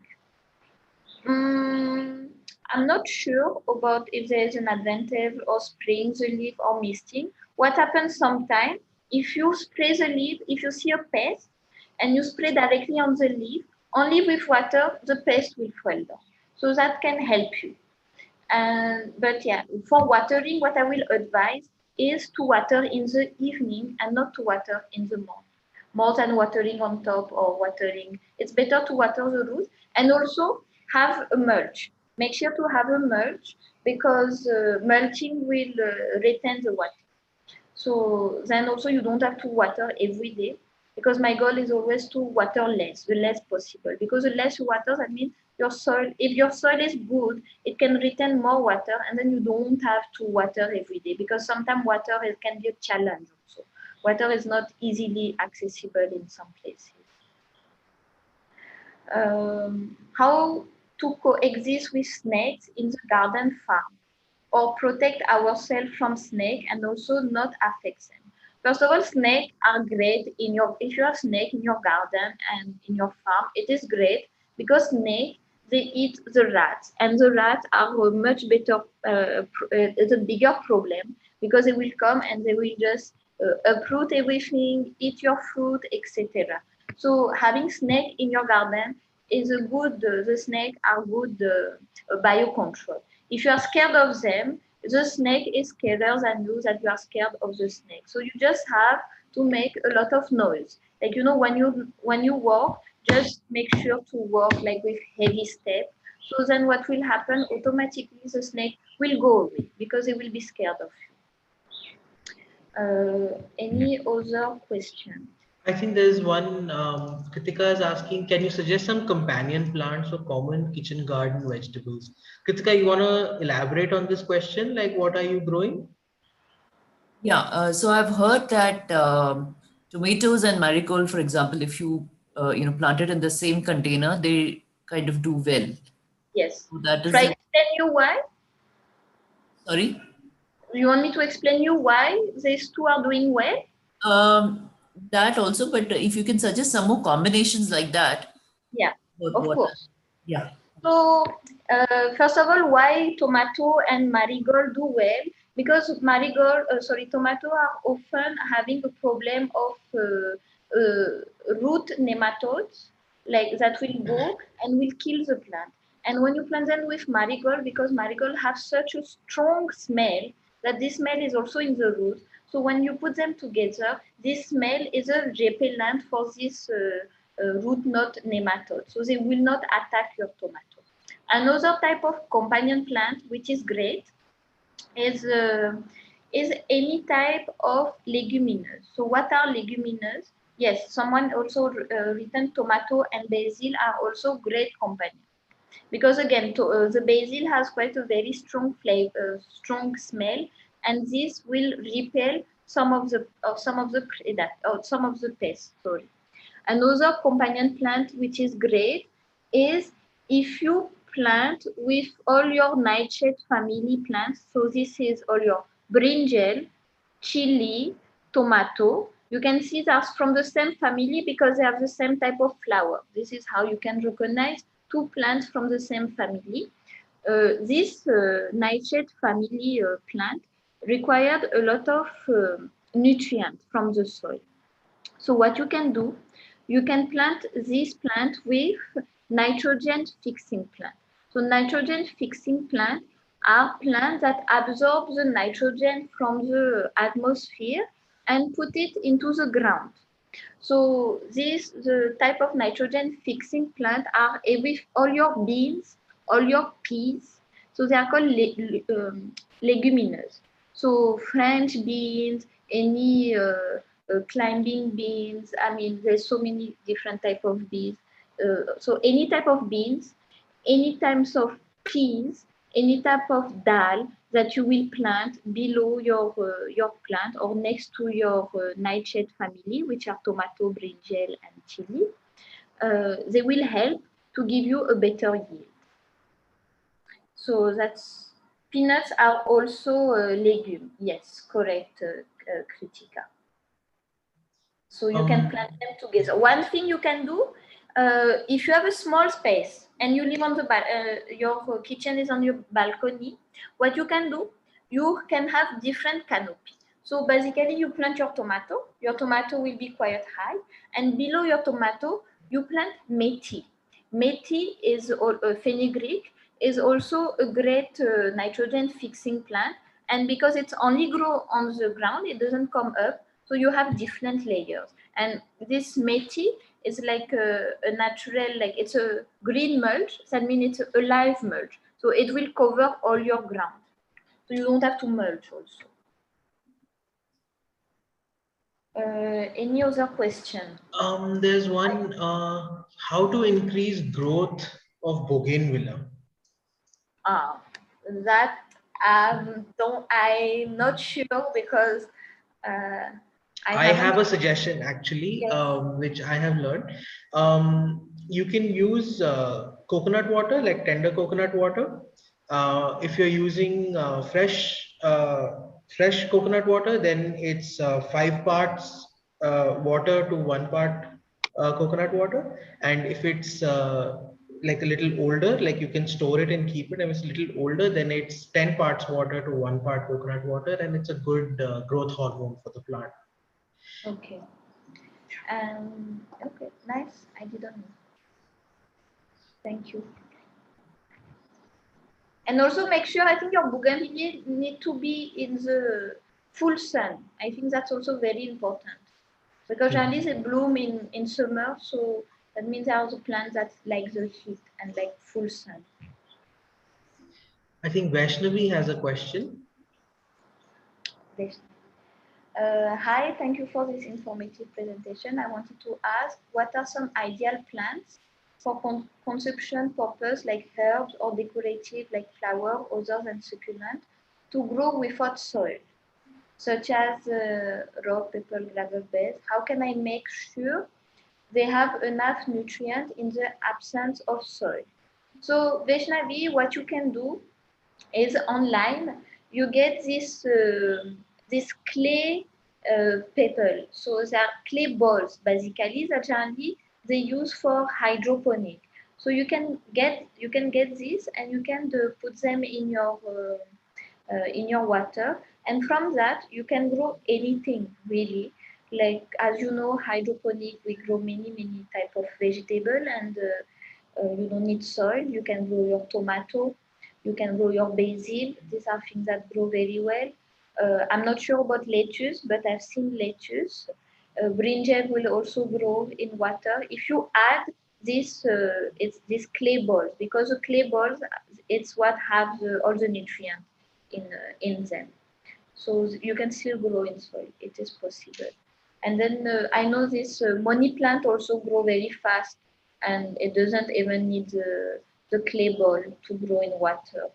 B: I'm not sure about if there is an advantage of spraying the leaf or misting. What happens sometimes, if you spray the leaf, if you see a pest and you spray directly on the leaf, only with water, the pest will fall down. So that can help you. But yeah, for watering, what I will advise is to water in the evening and not to water in the morning. More than watering on top or watering. It's better to water the roots, and also have a mulch. Make sure to have a mulch, because mulching will retain the water. So then also you don't have to water every day, because my goal is always to water less, the less possible. Because the less you water, that means your soil, if your soil is good, it can retain more water, and then you don't have to water every day, because sometimes water can be a challenge also. Water is not easily accessible in some places. How to coexist with snakes in the garden farm, or protect ourselves from snake and also not affect them. First of all, snakes are great if you have snake in your garden and in your farm, it is great, because snake, they eat the rats, and the rats are a much better, it's a bigger problem, because they will come and they will just uproot everything, eat your fruit, etc. So having snake in your garden is a good, the snake are good biocontrol. If you are scared of them, the snake is scarier than you, that you are scared of the snake. So you just have to make a lot of noise. Like, when you walk, just make sure to walk like with heavy step. So then what will happen, automatically the snake will go away, because they will be scared of you. Any other question?
A: I think there's one, Kritika is asking, can you suggest some companion plants or common kitchen garden vegetables? Kritika, you want to elaborate on this question? Like, what are you growing?
D: Yeah, so I've heard that tomatoes and marigold, for example, if you plant it in the same container, they kind of do well.
B: Yes.
D: So that is.
B: Try to explain you why?
D: Sorry?
B: You want me to explain you why these two are doing well?
D: That also, but if you can suggest some more combinations like that.
B: Yeah, of course.
D: Yeah.
B: So, first of all, why tomato and marigold do well? because tomato are often having a problem of root nematodes, like that will go and will kill the plant. And when you plant them with marigold, because marigold have such a strong smell that this smell is also in the root. So when you put them together, this smell is a repellent for this root knot nematode. So they will not attack your tomato. Another type of companion plant, which is great, is any type of leguminous. So what are leguminous? Yes, someone also written tomato and basil are also great companions. Because again, the basil has quite a very strong flavor, strong smell, and this will repel some of the pests. Sorry. Another companion plant which is great is if you plant with all your nightshade family plants. So this is all your brinjal, chili, tomato. You can see that's from the same family because they have the same type of flower. This is how you can recognize two plants from the same family. This nightshade family plant required a lot of nutrients from the soil. So what you can do, you can plant this plant with nitrogen fixing plant. So nitrogen fixing plants are plants that absorb the nitrogen from the atmosphere and put it into the ground. So the type of nitrogen fixing plant are with all your beans, all your peas. So they are called leguminous. So French beans, any climbing beans. I mean, there's so many different type of beans. So any type of beans, any types of peas, any type of dal that you will plant below your plant or next to your nightshade family, which are tomato, brinjal, and chili. They will help to give you a better yield. So that's peanuts are also a legume. Yes, correct, Kritika. So you can plant them together. One thing you can do, if you have a small space and you live on the your kitchen is on your balcony, what you can do, you can have different canopy. So basically you plant your tomato will be quite high, and below your tomato, you plant methi. Methi is fenugreek, is also a great nitrogen fixing plant, and because it's only grow on the ground, it doesn't come up. So you have different layers. And this methi is like a natural, like it's a green mulch. That means it's a live mulch. So it will cover all your ground. So you don't have to mulch also. Any other question?
A: There's one, how to increase growth of Bougainvillea?
B: That I'm not sure because
A: I have a suggestion actually, yes. Which I have learned. You can use coconut water, like tender coconut water. If you're using fresh coconut water, then it's 5 parts water to 1 part coconut water. And if it's like a little older, like you can store it and keep it, and if it's a little older, then it's 10 parts water to 1 part coconut water, and it's a good growth hormone for the plant.
B: Okay. Okay, nice. I didn't know. Thank you. And also make sure, I think your bougainvillea need to be in the full sun. I think that's also very important. Because generally they bloom in summer, so that means there are the plants that like the heat and like full sun.
A: I think Vaishnavi has a question.
B: Hi, thank you for this informative presentation. I wanted to ask, what are some ideal plants for consumption purpose, like herbs or decorative, like flower, other than succulent, to grow without soil, such as rock, pepper, gravel beds? How can I make sure they have enough nutrient in the absence of soil? So Vaishnavi, what you can do is online, you get this clay pebble. So they are clay balls, basically, that generally they use for hydroponic. So you can get this, and you can put them in your in your water. And from that, you can grow anything really. Like, as you know, hydroponic, we grow many type of vegetable, and you don't need soil. You can grow your tomato, you can grow your basil. These are things that grow very well. I'm not sure about lettuce, but I've seen lettuce. Brinjal will also grow in water. If you add this, it's this clay balls, because the clay balls, it's what have all the nutrients in them. So you can still grow in soil. It is possible. And then I know this money plant also grow very fast, and it doesn't even need the clay ball to grow in water.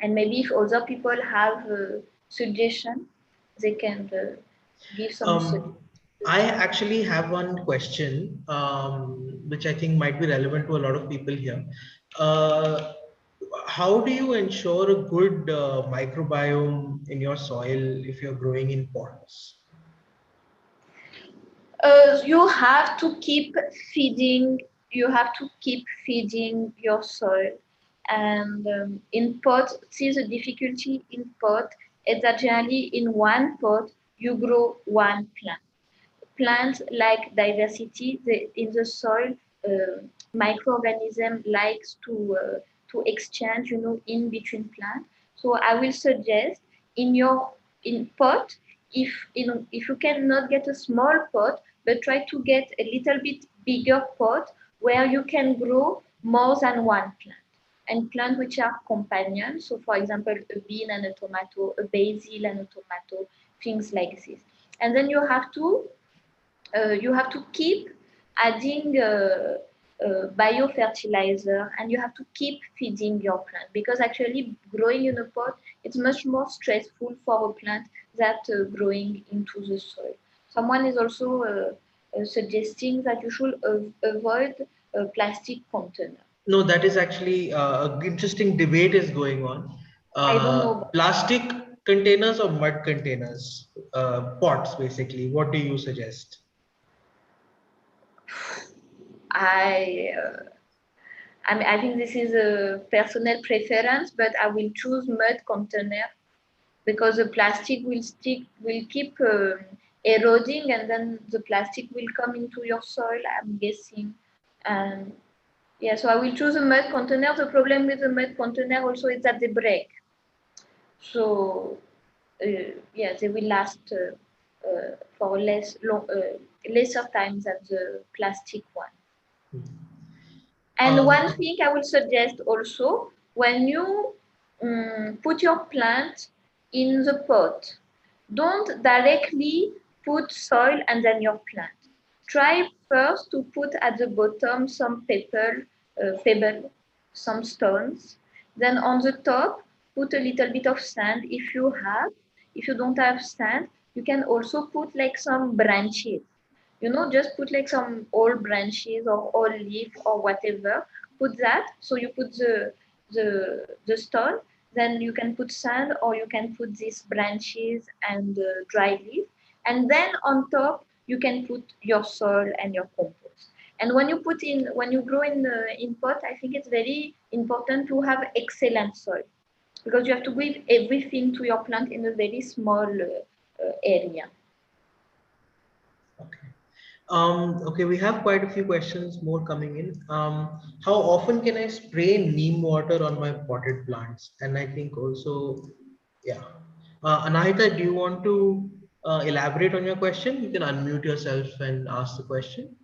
B: And maybe if other people have suggestion, they can give some suggestions.
A: I actually have one question, which I think might be relevant to a lot of people here. How do you ensure a good microbiome in your soil if you're growing in pots?
B: You have to keep feeding. You have to keep feeding your soil, and in pot, see the difficulty in pot is that generally in one pot you grow one plant. Plants like diversity in the soil. Microorganism likes to exchange, in between plants. So I will suggest in your in pot, if you cannot get a small pot, but try to get a little bit bigger pot where you can grow more than one plant, and plants which are companions. So for example, a bean and a tomato, a basil and a tomato, things like this. And then you have to keep adding biofertilizer, and you have to keep feeding your plant, because actually growing in a pot, it's much more stressful for a plant than growing into the soil. Someone is also suggesting that you should avoid plastic container.
A: No, that is actually an interesting debate is going on.
B: I don't know.
A: Plastic containers or mud containers, pots basically. What do you suggest?
B: I think this is a personal preference, but I will choose mud container, because the plastic will keep eroding, and then the plastic will come into your soil, I'm guessing. And yeah, so I will choose a mud container. The problem with the mud container also is that they break. So yeah, they will last for lesser time than the plastic one. And one thing I will suggest also, when you put your plant in the pot, don't directly put soil and then your plant. Try first to put at the bottom some pebble, some stones. Then on the top, put a little bit of sand if you have. If you don't have sand, you can also put like some branches. Just put like some old branches or old leaf or whatever. Put that. So you put the stone. Then you can put sand, or you can put these branches and dry leaf. And then on top you can put your soil and your compost. And when you grow in pot, I think it's very important to have excellent soil, because you have to give everything to your plant in a very small area.
A: Okay. Okay, we have quite a few questions more coming in. How often can I spray neem water on my potted plants? And I think also, yeah. Anahita, do you want to elaborate on your question? You can unmute yourself and ask the question.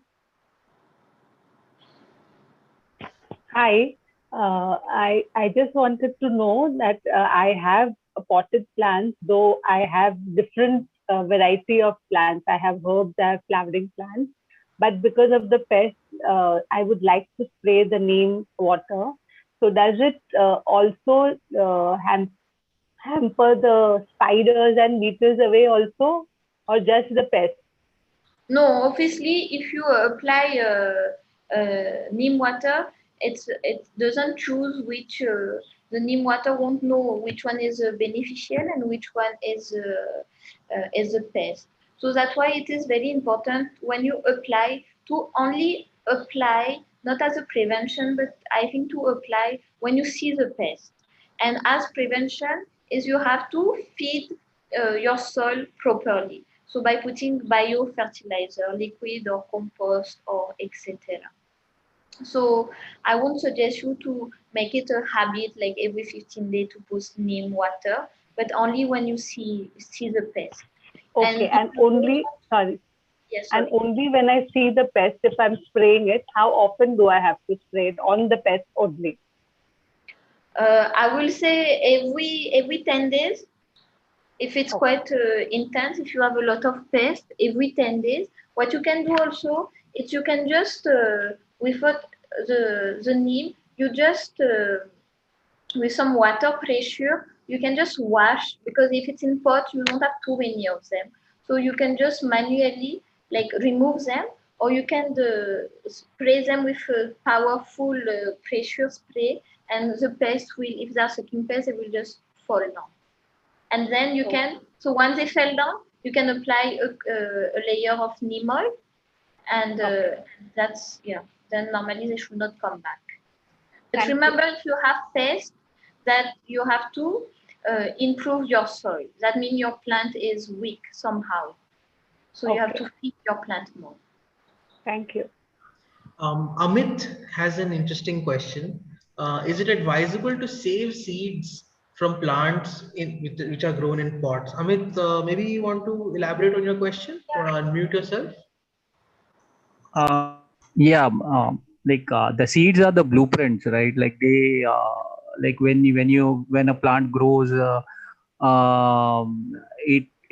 F: Hi, I just wanted to know that I have potted plants, though I have different variety of plants. I have herbs, I have flowering plants, but because of the pest, I would like to spray the neem water. So does it also hamper the spiders and beetles away also, or just the pest?
B: No, obviously, if you apply neem water, it doesn't choose which the neem water won't know which one is beneficial and which one is a pest. So that's why it is very important when you apply to only apply, not as a prevention, but I think to apply when you see the pest. And as prevention, is you have to feed your soil properly. So by putting biofertilizer, liquid or compost or etc. So I won't suggest you to make it a habit like every 15 days to put neem water, but only when you see the pest.
F: Okay,
B: And
F: and only, sorry,
B: yes,
F: and
B: sorry.
F: only when I see the pest, if I'm spraying it, how often do I have to spray it on the pest only?
B: I will say every 10 days. If it's quite intense, if you have a lot of pests, every 10 days, what you can do also is you can just, with the neem, you just, with some water pressure, you can just wash, because if it's in pot, you don't have too many of them. So you can just manually like remove them, or you can spray them with a powerful pressure spray, and the pest will, if they're sucking pests, they will just fall down. And then you can, so once they fell down, you can apply a layer of neem oil, and that's, yeah, then normally they should not come back. But remember, if you have pests, that you have to improve your soil. That means your plant is weak somehow. So you have to feed your plant more.
F: Thank you.
A: Amit has an interesting question. Is it advisable to save seeds from plants which are grown in pots? Amit, maybe you want to elaborate on your question or unmute yourself?
G: Yeah, the seeds are the blueprints, right? Like they, like when a plant grows,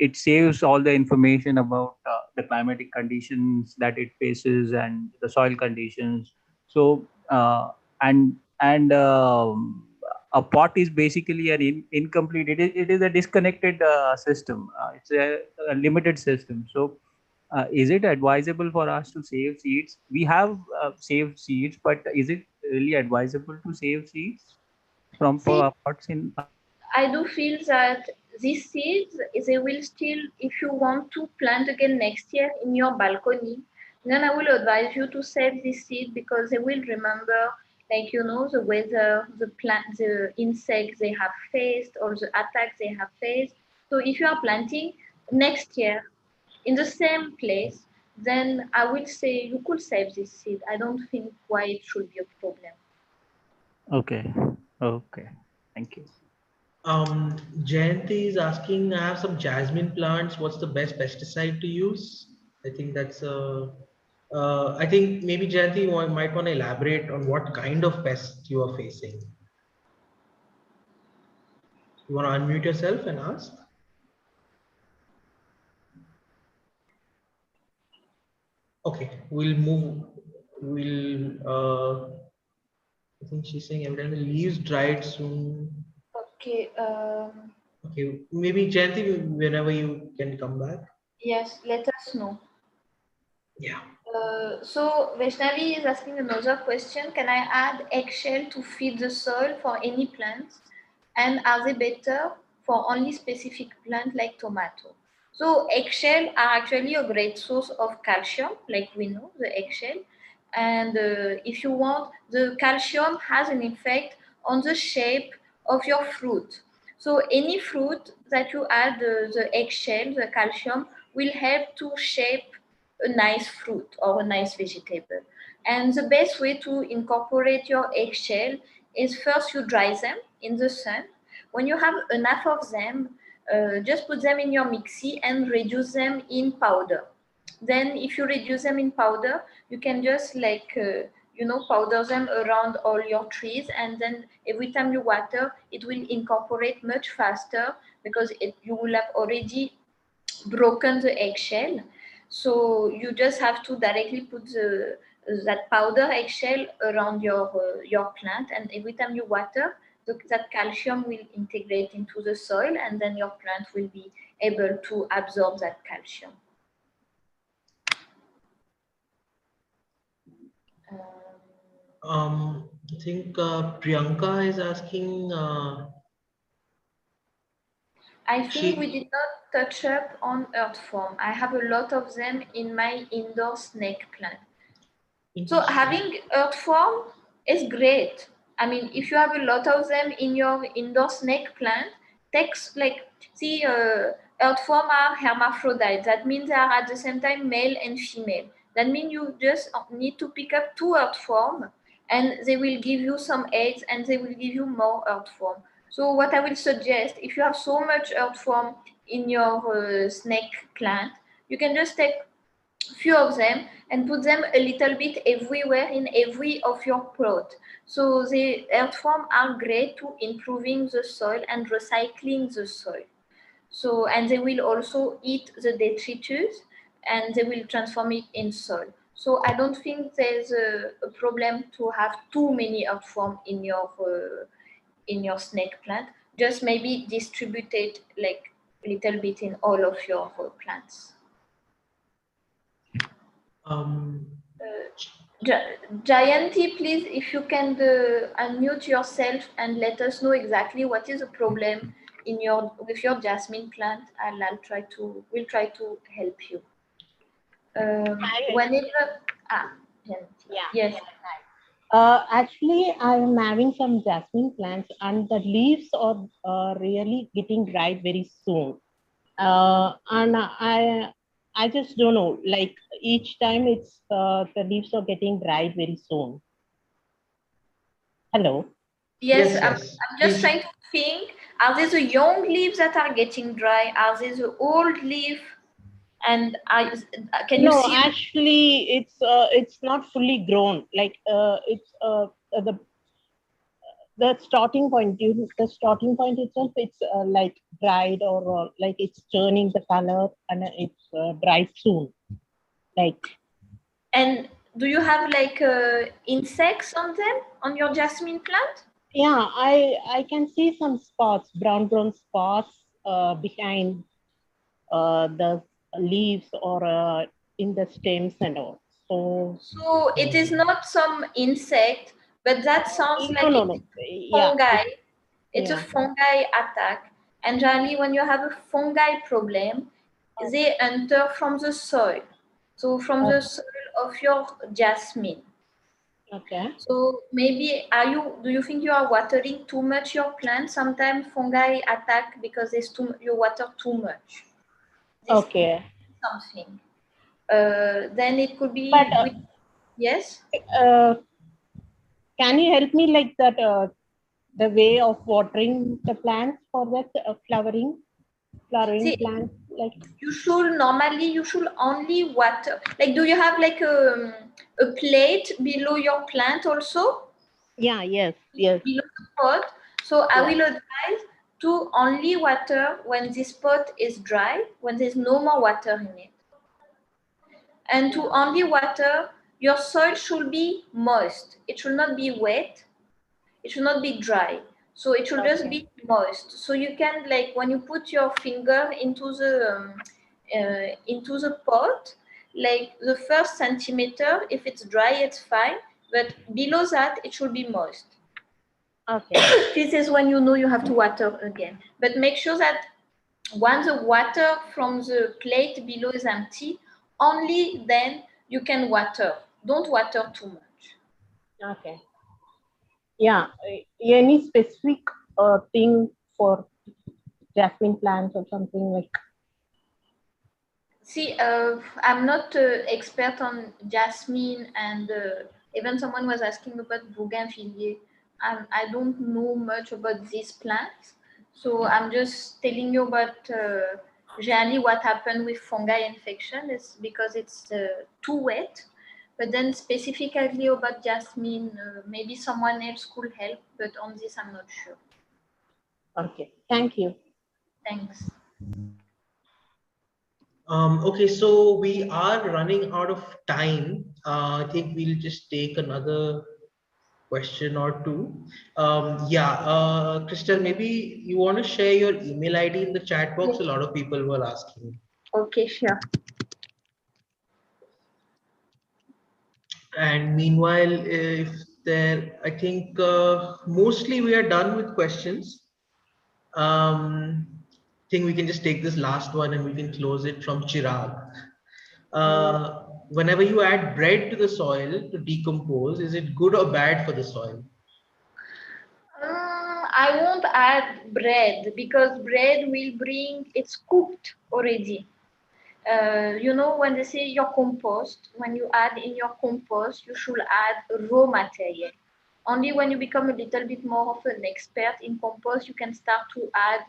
G: it saves all the information about the climatic conditions that it faces and the soil conditions. So a pot is basically an incomplete. It is a disconnected system. It's a limited system. So is it advisable for us to save seeds? We have saved seeds, but is it really advisable to save seeds from pots in?
B: I do feel that these seeds, they will still, if you want to plant again next year in your balcony, then I will advise you to save these seeds, because they will remember, like, you know, the weather, the plant, the insects they have faced, or the attacks they have faced. So if you are planting next year in the same place, then I will say you could save this seed. I don't think why it should be a problem.
G: Okay. Okay. Thank you.
A: Jayanti is asking, I have some jasmine plants. What's the best pesticide to use? I think that's I think maybe Jayanti, you might want to elaborate on what kind of pest you are facing. You want to unmute yourself and ask? Okay, we'll move. I think she's saying evidently leaves dried soon.
B: Okay.
A: Okay, maybe Jayanti, whenever you can come back.
B: Yes, let us know.
A: Yeah.
B: So Vaishnavi is asking another question. Can I add eggshell to feed the soil for any plants? And are they better for only specific plant like tomato? So eggshell are actually a great source of calcium, like we know, the eggshell. And if you want, the calcium has an effect on the shape of your fruit. So any fruit that you add the eggshell, the calcium, will help to shape a nice fruit or a nice vegetable. And the best way to incorporate your eggshell is first you dry them in the sun. When you have enough of them, just put them in your mixie and reduce them in powder. Then if you reduce them in powder, you can just like, powder them around all your trees, and then every time you water, it will incorporate much faster, because you will have already broken the eggshell. So you just have to directly put that powder eggshell around your plant, and every time you water, that calcium will integrate into the soil, and then your plant will be able to absorb that calcium.
A: I think Priyanka is asking.
B: I think we did not touch up on earthworm. I have a lot of them in my indoor snake plant. So having earthworm is great. I mean, if you have a lot of them in your indoor snake plant, takes like, see, earthworm are hermaphrodites. That means they are at the same time male and female. That means you just need to pick up 2 earthworm and they will give you some eggs and they will give you more earthworm. So what I will suggest, if you have so much earthworm in your snake plant, you can just take few of them and put them a little bit everywhere in every of your plot. So the earthworm are great to improving the soil and recycling the soil. So, and they will also eat the detritus and they will transform it in soil. So I don't think there's a problem to have too many earthworm in your snake plant. Just maybe distribute it like a little bit in all of your plants. Gianti, please, if you can unmute yourself and let us know exactly what is the problem in with your jasmine plant, and we'll try to help you. Yes.
H: Actually, I'm having some jasmine plants, and the leaves are really getting dried very soon. And I just don't know, like each time it's the leaves are getting dried very soon. Hello.
B: Yes, I'm just trying to think. Are these the young leaves that are getting dry? Are these the old leaf? And can you see?
H: No, actually, it's not fully grown. Like it's the starting point. The starting point itself, it's like dried or like it's turning the color and it's dried soon. Like.
B: And do you have like insects on them on your jasmine plant?
H: Yeah, I can see some spots, brown spots behind the leaves or in the stems and all.
B: So it is not some insect, but that sounds like
H: no.
B: Fungi. It's a fungi attack. And generally, when you have a fungi problem, they enter from the soil. So from the soil of your jasmine.
H: Okay.
B: So maybe do you think you are watering too much your plant? Sometimes fungi attack because you water too much.
H: Okay.
B: Something. Then it could be. Yes.
H: Can you help me like that? The way of watering the plants for that flowering plants, like
B: you should only water. Like, do you have like a plate below your plant also?
H: Yeah. Yes.
B: Below the pot. So I will advise to only water when this pot is dry, when there's no more water in it. And to only water, your soil should be moist. It should not be wet. It should not be dry. So it should just be moist. So you can, like, when you put your finger into the pot, like the first centimeter, if it's dry, it's fine. But below that, it should be moist.
H: Okay.
B: This is when you know you have to water again. But make sure that once the water from the plate below is empty, only then you can water. Don't water too much.
H: Okay. Yeah. Any specific thing for jasmine plants or something like?
B: See, I'm not expert on jasmine, and even someone was asking about Bougainvillea. I don't know much about these plants, so I'm just telling you about generally what happened with fungi infection is because it's too wet. But then specifically about jasmine, maybe someone else could help, but on this I'm not sure.
H: Okay, thank you.
B: Thanks.
A: Okay, so we are running out of time. I think we'll just take another question or two. Crystal, maybe you want to share your email ID in the chat box. A lot of people were asking.
B: Okay, sure.
A: And meanwhile, I think mostly we are done with questions. I think we can just take this last one and we can close it from Chirag. Whenever you add bread to the soil to decompose, is it good or bad for the soil?
B: I won't add bread because bread will bring, it's cooked already. You know, when they say your compost, when you add in your compost, you should add raw material. Only when you become a little bit more of an expert in compost, you can start to add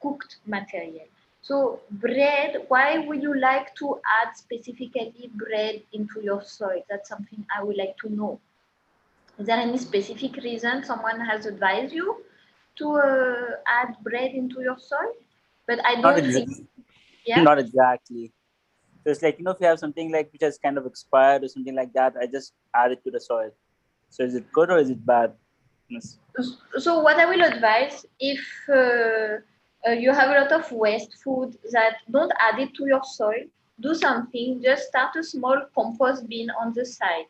B: cooked material. So bread, why would you like to add specifically bread into your soil? That's something I would like to know. Is there any specific reason someone has advised you to add bread into your soil? But I don't think, yeah?
I: Not exactly. So it's like, if you have something like which has kind of expired or something like that, I just add it to the soil. So is it good or is it bad? Yes.
B: So what I will advise, if you have a lot of waste food, that don't add it to your soil, do something, just start a small compost bin on the side.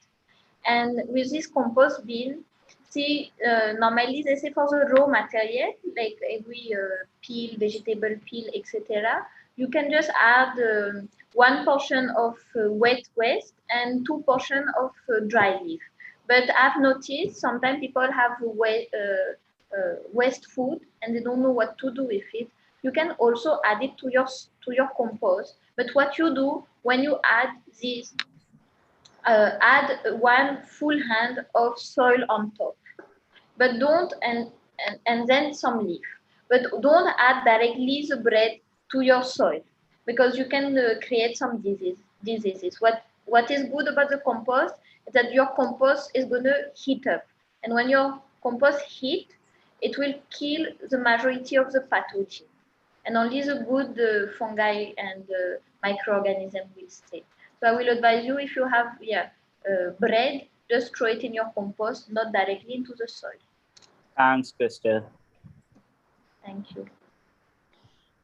B: And with this compost bin, see, normally they say for the raw material, like every peel, vegetable peel, etc., you can just add 1 portion of wet waste and 2 portions of dry leaf. But I've noticed sometimes people have waste food and they don't know what to do with it. You can also add it to your compost. But what you do when you add this, add 1 full hand of soil on top, but don't and then some leaf. But don't add directly the bread to your soil because you can create some diseases. What is good about the compost is that your compost is going to heat up, and when your compost heat, it will kill the majority of the pathogen, and only the good fungi and microorganisms will stay. So I will advise you, if you have bread, just throw it in your compost, not directly into the soil.
I: Thanks, Crystal.
B: Thank you.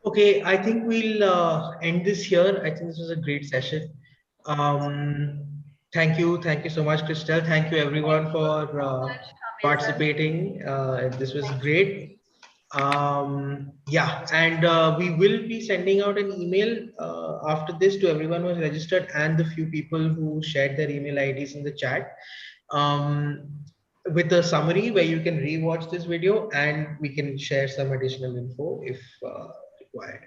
A: Okay, I think we'll end this here. I think this was a great session. Thank you so much, Crystal. Thank you everyone for participating. This was great. Yeah, and we will be sending out an email after this to everyone who has registered and the few people who shared their email IDs in the chat, with a summary where you can rewatch this video and we can share some additional info if required.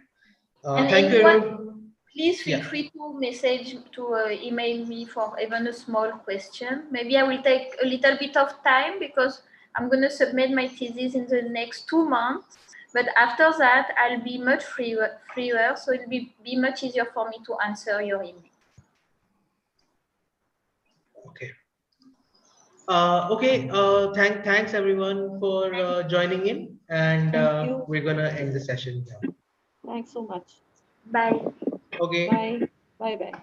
B: And
A: thank you everyone.
B: Please feel free to message, to email me for even a small question. Maybe I will take a little bit of time because I'm going to submit my thesis in the next 2 months. But after that, I'll be much freer, so it'll be much easier for me to answer your email.
A: Okay. Thanks everyone for joining in, and we're gonna end the session now.
C: Thanks so much.
B: Bye.
A: Okay.
C: Bye. Bye.